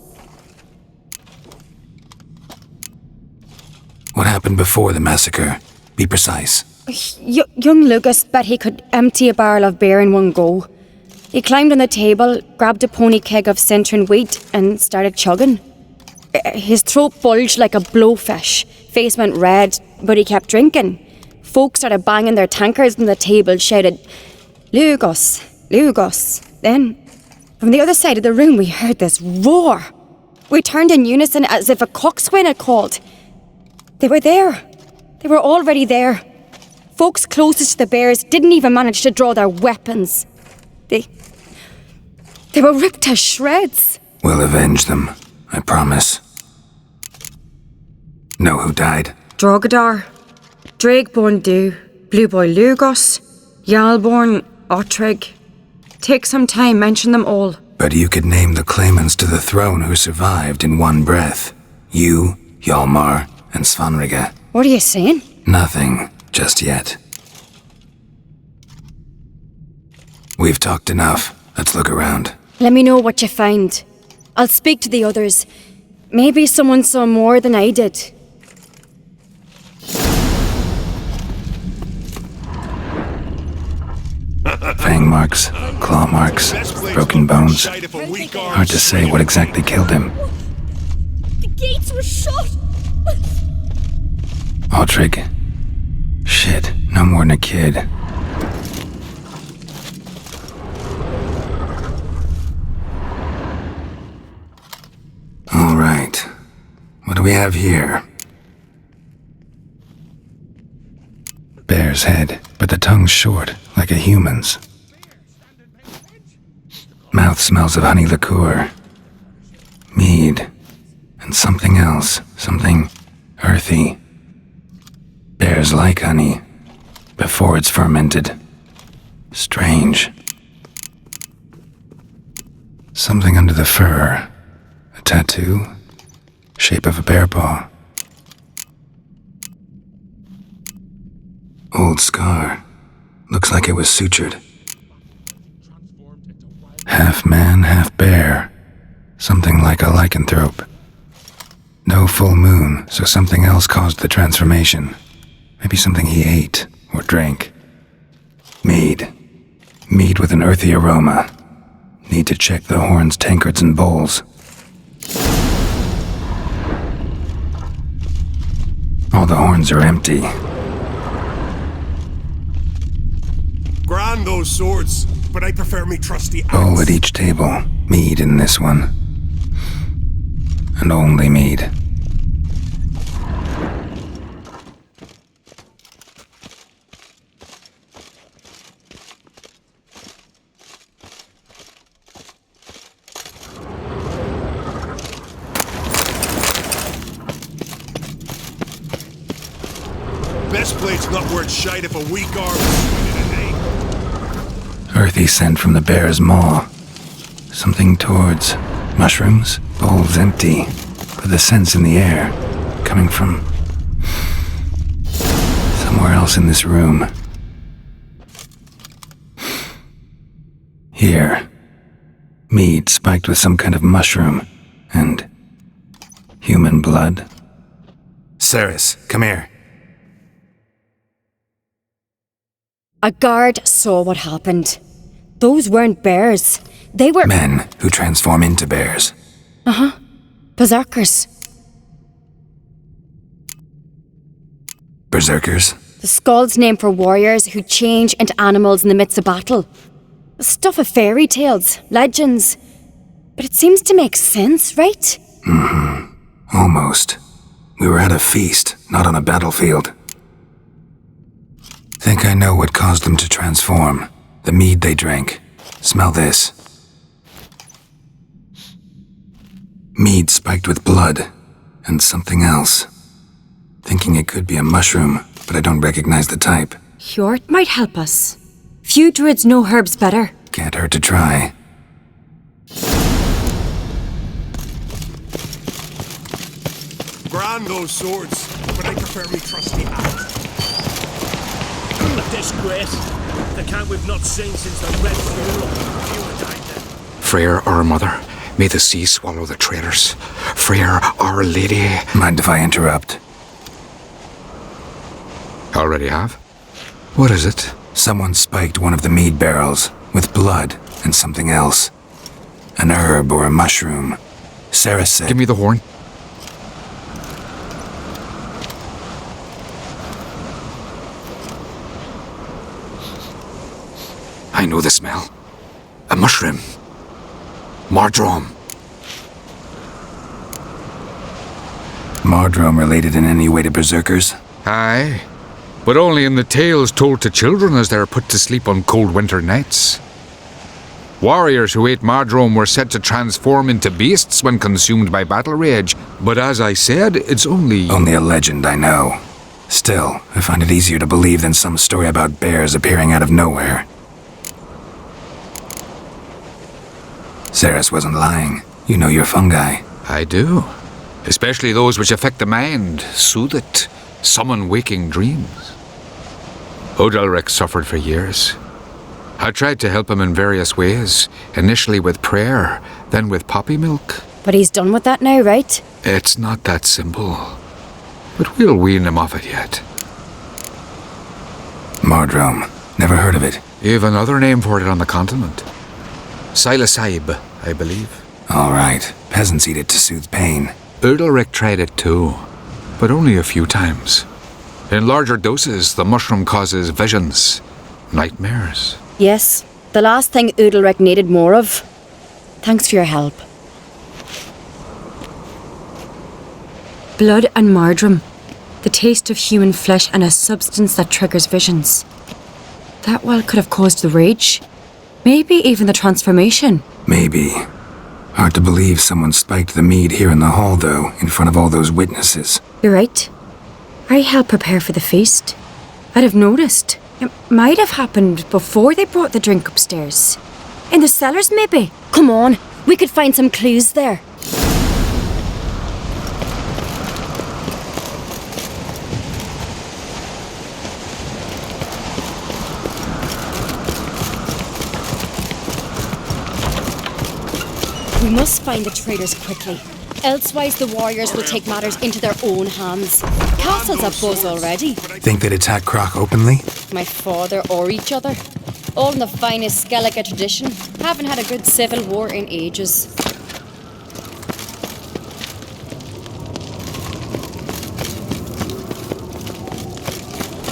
What happened before the massacre? Be precise. Young Lucas bet he could empty a barrel of beer in one go. He climbed on the table, grabbed a pony keg of Centron wheat and started chugging. His throat bulged like a blowfish, face went red, but he kept drinking. Folk started banging their tankards on the table, shouted, "Lugos, Lugos." Then, from the other side of the room, we heard this roar. We turned in unison as if a coxswain had called. They were there. They were already there. Folks closest to the bears didn't even manage to draw their weapons. They were ripped to shreds. We'll avenge them, I promise. Know who died? Drogadar, Drakeborn Du, Blue Boy Lugos, Yalborn, Ottrig. Take some time, mention them all. But you could name the claimants to the throne who survived in one breath. You, Hjalmar, and Svanrige. What are you saying? Nothing, just yet. We've talked enough. Let's look around. Let me know what you find. I'll speak to the others. Maybe someone saw more than I did. Fang marks, claw marks, broken bones. Hard to say what exactly killed him. The gates were shut! Ottrig. Shit, no more than a kid. All right. What do we have here? Bear's head, but the tongue's short, like a human's. Mouth smells of honey liqueur. Mead. And something else. Something earthy. Bears like honey. Before it's fermented. Strange. Something under the fur. A tattoo. Shape of a bear paw. Old scar. Looks like it was sutured. Half man, half bear. Something like a lycanthrope. No full moon, so something else caused the transformation. Maybe something he ate or drank. Mead. Mead with an earthy aroma. Need to check the horns, tankards, and bowls. All the horns are empty. Grand those swords, but I prefer me trusty axe. Bowl at each table. Mead in this one. And only mead. Best plate's not worth shite if a weak arm is in a name. Earthy scent from the bear's maw. Something towards mushrooms. Bowl's empty, but the scent's in the air. Coming from somewhere else in this room. Here. Mead spiked with some kind of mushroom. And human blood. Ceres, come here. A guard saw what happened. Those weren't bears. They were men who transform into bears. Uh-huh. Berserkers. Berserkers? The Skald's name for warriors who change into animals in the midst of battle. The stuff of fairy tales, legends. But it seems to make sense, right? Mm-hmm. Almost. We were at a feast, not on a battlefield. Think I know what caused them to transform. The mead they drank. Smell this. Mead spiked with blood and something else. Thinking it could be a mushroom, but I don't recognize the type. Hjort might help us. Few druids know herbs better. Can't hurt to try. Grand those swords, but I prefer me trusty axe. A disgrace. The camp we've not seen since the Red Funeral. You were died then. Freyr, our mother, may the sea swallow the traitors. Freyr, our lady. Mind if I interrupt? Already have? What is it? Someone spiked one of the mead barrels with blood and something else. An herb or a mushroom. Sarah said... Give me the horn. I know the smell. A mushroom. Mardrome. Mardrome related in any way to berserkers? Aye, but only in the tales told to children as they are put to sleep on cold winter nights. Warriors who ate Mardrome were said to transform into beasts when consumed by battle rage, but as I said, it's only... Only a legend, I know. Still, I find it easier to believe than some story about bears appearing out of nowhere. Ceres wasn't lying. You know your fungi. I do. Especially those which affect the mind, soothe it, summon waking dreams. Odalric suffered for years. I tried to help him in various ways, initially with prayer, then with poppy milk. But he's done with that now, right? It's not that simple. But we'll wean him off it yet. Mardrome. Never heard of it. You've another name for it on the continent. Psilocybe, I believe. All right. Peasants eat it to soothe pain. Odalric tried it too, but only a few times. In larger doses, the mushroom causes visions, nightmares. Yes, the last thing Udalric needed more of. Thanks for your help. Blood and Mardrome. The taste of human flesh and a substance that triggers visions. That well could have caused the rage. Maybe even the transformation. Maybe. Hard to believe someone spiked the mead here in the hall, though, in front of all those witnesses. You're right. I helped prepare for the feast. I'd have noticed. It might have happened before they brought the drink upstairs. In the cellars, maybe. Come on, we could find some clues there. We must find the traitors quickly. Elsewise, the warriors will take matters into their own hands. Castle's a buzz already. Think they'd attack Croc openly? My father or each other. All in the finest Skellige tradition. Haven't had a good civil war in ages.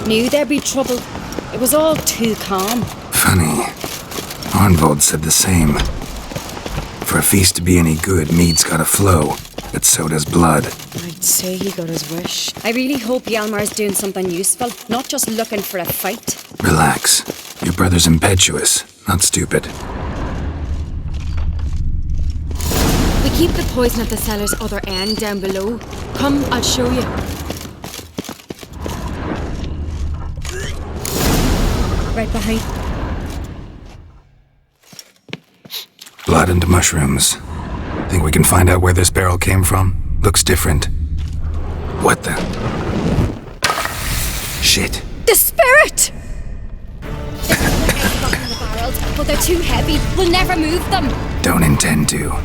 Knew there'd be trouble. It was all too calm. Funny. Arnvold said the same. For a feast to be any good, mead's gotta flow, but so does blood. I'd say he got his wish. I really hope Hjalmar's doing something useful, not just looking for a fight. Relax. Your brother's impetuous, not stupid. We keep the poison at the cellar's other end down below. Come, I'll show you. Right behind. Blood and mushrooms. Think we can find out where this barrel came from? Looks different. What the? Shit. The spirit! But they're too heavy. We'll never move them. Don't intend to.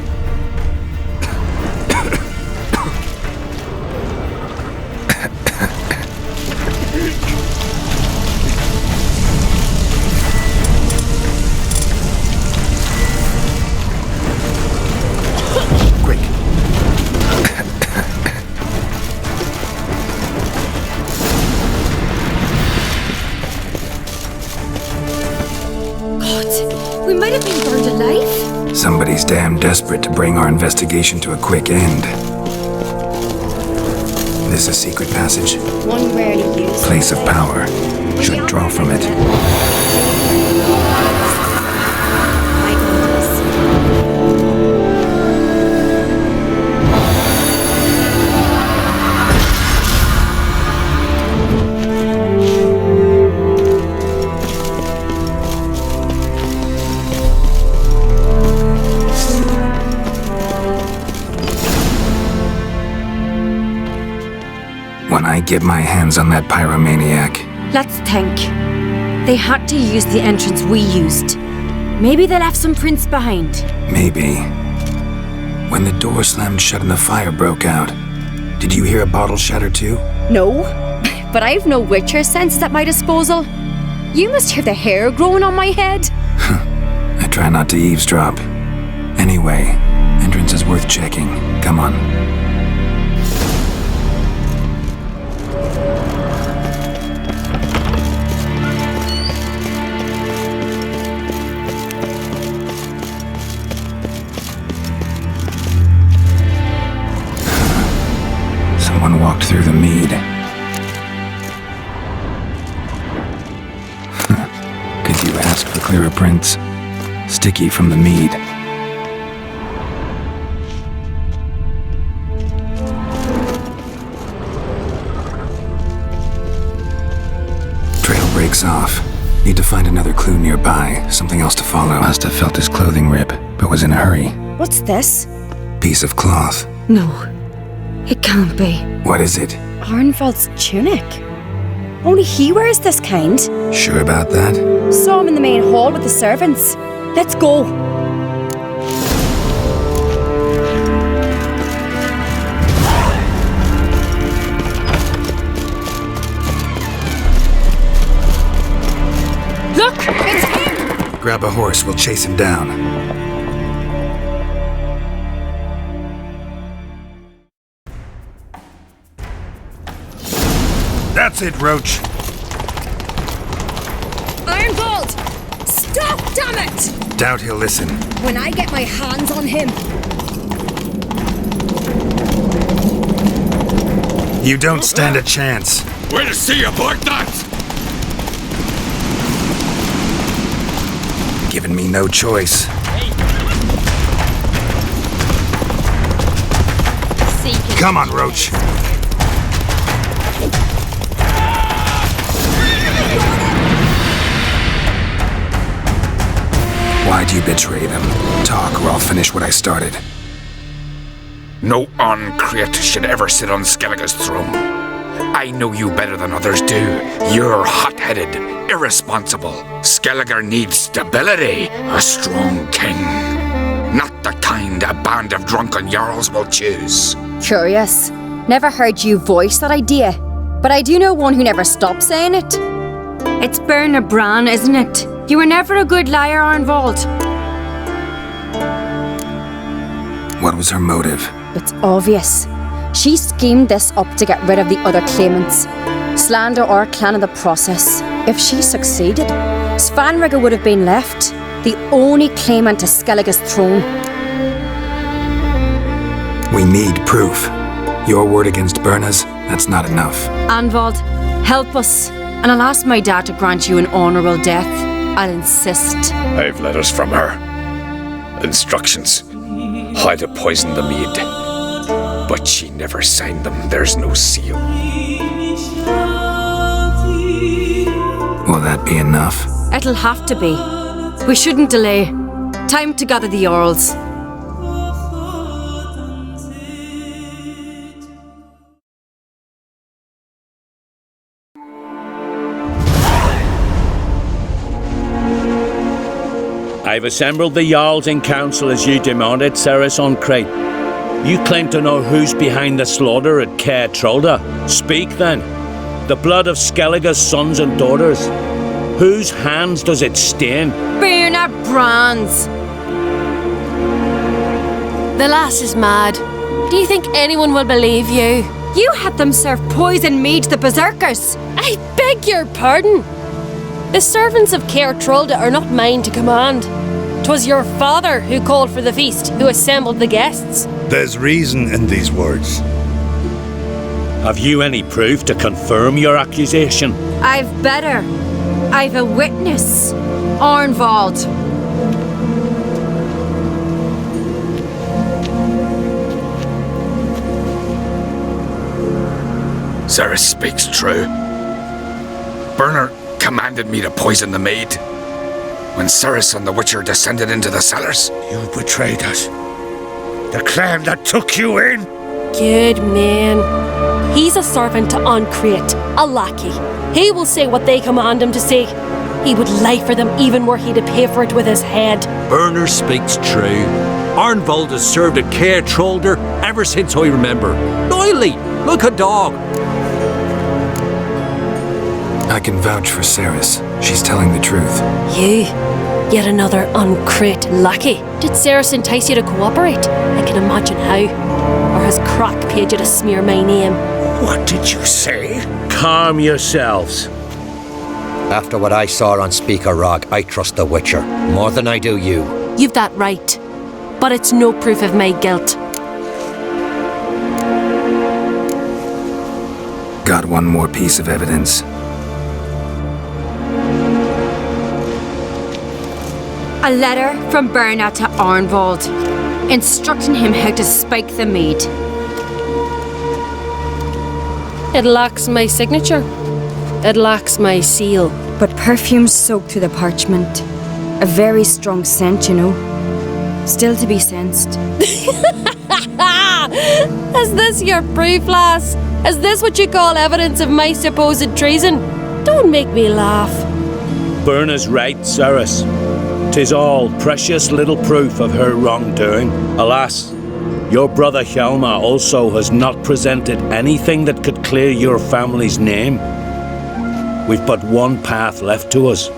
We might have been burned alive. Somebody's damn desperate to bring our investigation to a quick end. This a secret passage? One rarely used. Place of power. Should draw from it. get my hands on that pyromaniac. Let's think. They had to use the entrance we used. Maybe they left some prints behind. Maybe. When the door slammed shut and the fire broke out, did you hear a bottle shatter too? No, but I've no witcher senses at my disposal. You must hear the hair growing on my head. I try not to eavesdrop. Anyway, entrance is worth checking. Come on. Someone walked through the mead. Could you ask for clearer prints? Sticky from the mead. Trail breaks off. Need to find another clue nearby, something else to follow. Must have felt his clothing rip, but was in a hurry. What's this? Piece of cloth. No, it can't be. What is it? Arnvald's tunic. Only he wears this kind. Sure about that? Saw him in the main hall with the servants. Let's go. Look! It's him! Grab a horse, we'll chase him down. That's it, Roach. Ironbolt! Stop, damn it! Doubt he'll listen. When I get my hands on him. You don't stand a chance. Way to see you, Black Knight! Giving me no choice. Come on, Roach. Why'd you betray them? Talk or I'll finish what I started. No Oncreate should ever sit on Skellige's throne. I know you better than others do. You're hot-headed, irresponsible. Skellige needs stability, a strong king. Not the kind a band of drunken jarls will choose. Curious. Never heard you voice that idea. But I do know one who never stops saying it. It's Berna Bran, isn't it? You were never a good liar, Arnvald. What was her motive? It's obvious. She schemed this up to get rid of the other claimants. Slander our clan in the process. If she succeeded, Svanrigger would have been left, the only claimant to Skellige's throne. We need proof. Your word against Berna's, that's not enough. Arnvald, help us, and I'll ask my dad to grant you an honourable death. I'll insist. I've letters from her. Instructions. How to poison the mead. But she never signed them. There's no seal. Will that be enough? It'll have to be. We shouldn't delay. Time to gather the Jarls. I've assembled the Jarls in council as you demanded, Ceres on Crate. You claim to know who's behind the slaughter at Caer Trolda. Speak then. The blood of Skellige's sons and daughters. Whose hands does it stain? Berna Bran's. The lass is mad. Do you think anyone will believe you? You had them serve poison mead to the berserkers. I beg your pardon. The servants of Caer Trolda are not mine to command. 'Twas your father who called for the feast, who assembled the guests. There's reason in these words. Have you any proof to confirm your accusation? I've better. I've a witness. Arnvald. Ceres speaks true. Berna commanded me to poison the maid. When Ceres and the Witcher descended into the cellars. You betrayed us. The clan that took you in. Good man. He's a servant to Ancrate, a lackey. He will say what they command him to say. He would lie for them even were he to pay for it with his head. Burner speaks true. Arnvold has served at Care Trollder ever since I remember. Loyally, like a dog. I can vouch for Ceres. She's telling the truth. You? Yet another Ancrate lackey? Did Ceres entice you to cooperate? I can imagine how. Or has Crack paid you to smear my name? What did you say? Calm yourselves. After what I saw on Speaker Rock, I trust the Witcher more than I do you. You've that right. But it's no proof of my guilt. Got one more piece of evidence. A letter from Berna to Arnvold, instructing him how to spike the mead. It lacks my signature. It lacks my seal. But perfume soaked through the parchment. A very strong scent, you know. Still to be sensed. Is this your proof, lass? Is this what you call evidence of my supposed treason? Don't make me laugh. Berna's right, Ceres. 'Tis all precious little proof of her wrongdoing. Alas, your brother Hjalmar also has not presented anything that could clear your family's name. We've but one path left to us.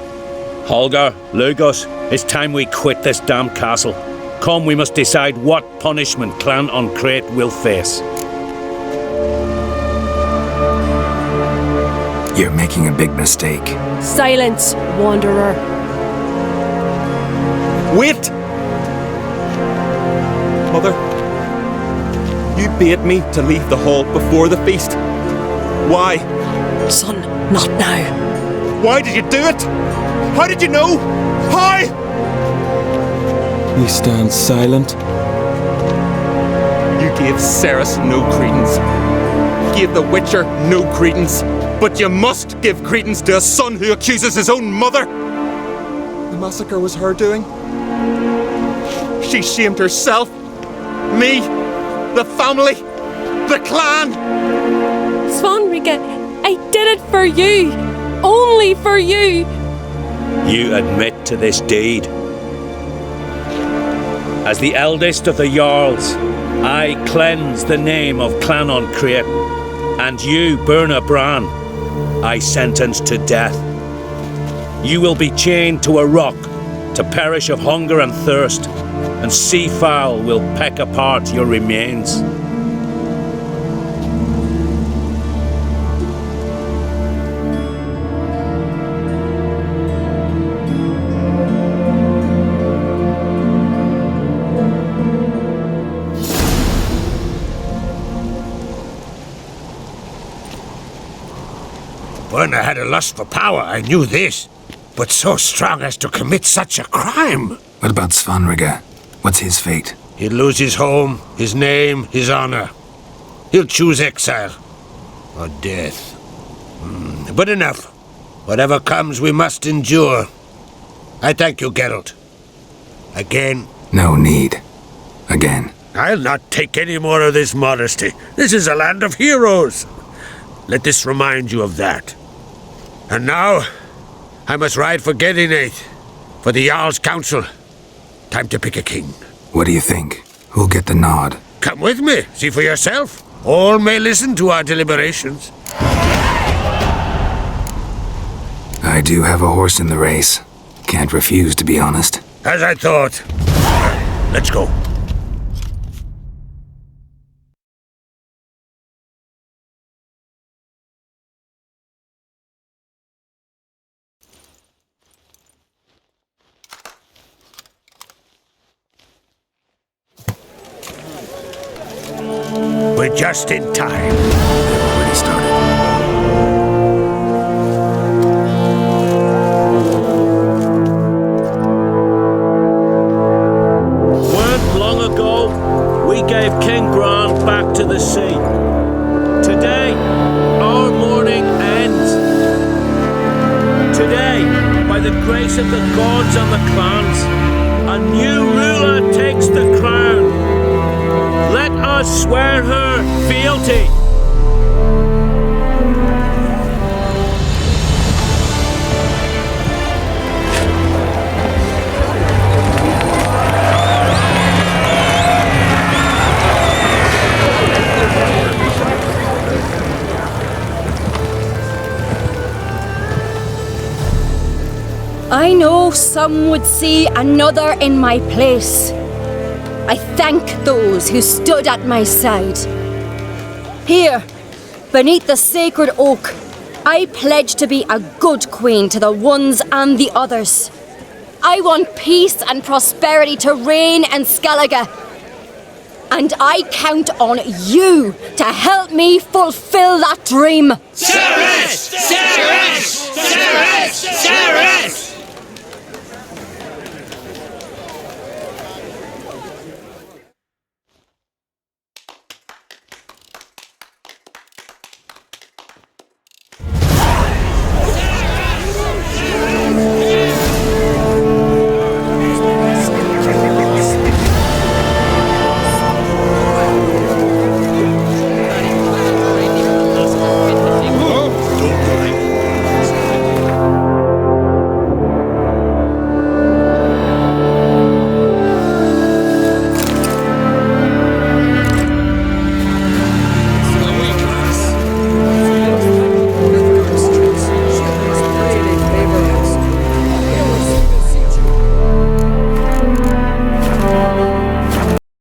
Holger, Lugos, it's time we quit this damn castle. Come, we must decide what punishment Clan Ancrate will face. You're making a big mistake. Silence, wanderer. Wait! Mother, you bade me to leave the hall before the feast. Why? Son, not now. Why did you do it? How did you know? How? He stands silent. You gave Ceres no credence. Gave the Witcher no credence. But you must give credence to a son who accuses his own mother. The massacre was her doing. She shamed herself, me, the family, the clan. Svanrika, I did it for you. Only for you. You admit to this deed. As the eldest of the Jarls, I cleanse the name of Clan Ancrate, and you, Berna Bran, I sentence to death. You will be chained to a rock to perish of hunger and thirst, and sea fowl will peck apart your remains. Berna had a lust for power, I knew this. But so strong as to commit such a crime. What about Svanrika? What's his fate? He'll lose his home, his name, his honor. He'll choose exile. Or death. But enough. Whatever comes, we must endure. I thank you, Geralt. Again. No need. Again. I'll not take any more of this modesty. This is a land of heroes. Let this remind you of that. And now, I must ride for Gedinath, for the Jarl's Council. Time to pick a king. What do you think? Who'll get the nod? Come with me, see for yourself. All may listen to our deliberations. I do have a horse in the race. Can't refuse, to be honest. As I thought. Let's go. We're just in time. They've already started. Weren't long ago, we gave King Bran back to the sea. Today, our mourning ends. Today, by the grace of the gods and the clans, a new ruler takes the crown. Let us swear her fealty. I know some would see another in my place. I thank those who stood at my side. Here, beneath the sacred oak, I pledge to be a good queen to the ones and the others. I want peace and prosperity to reign in Skellige. And I count on you to help me fulfill that dream. Sarah!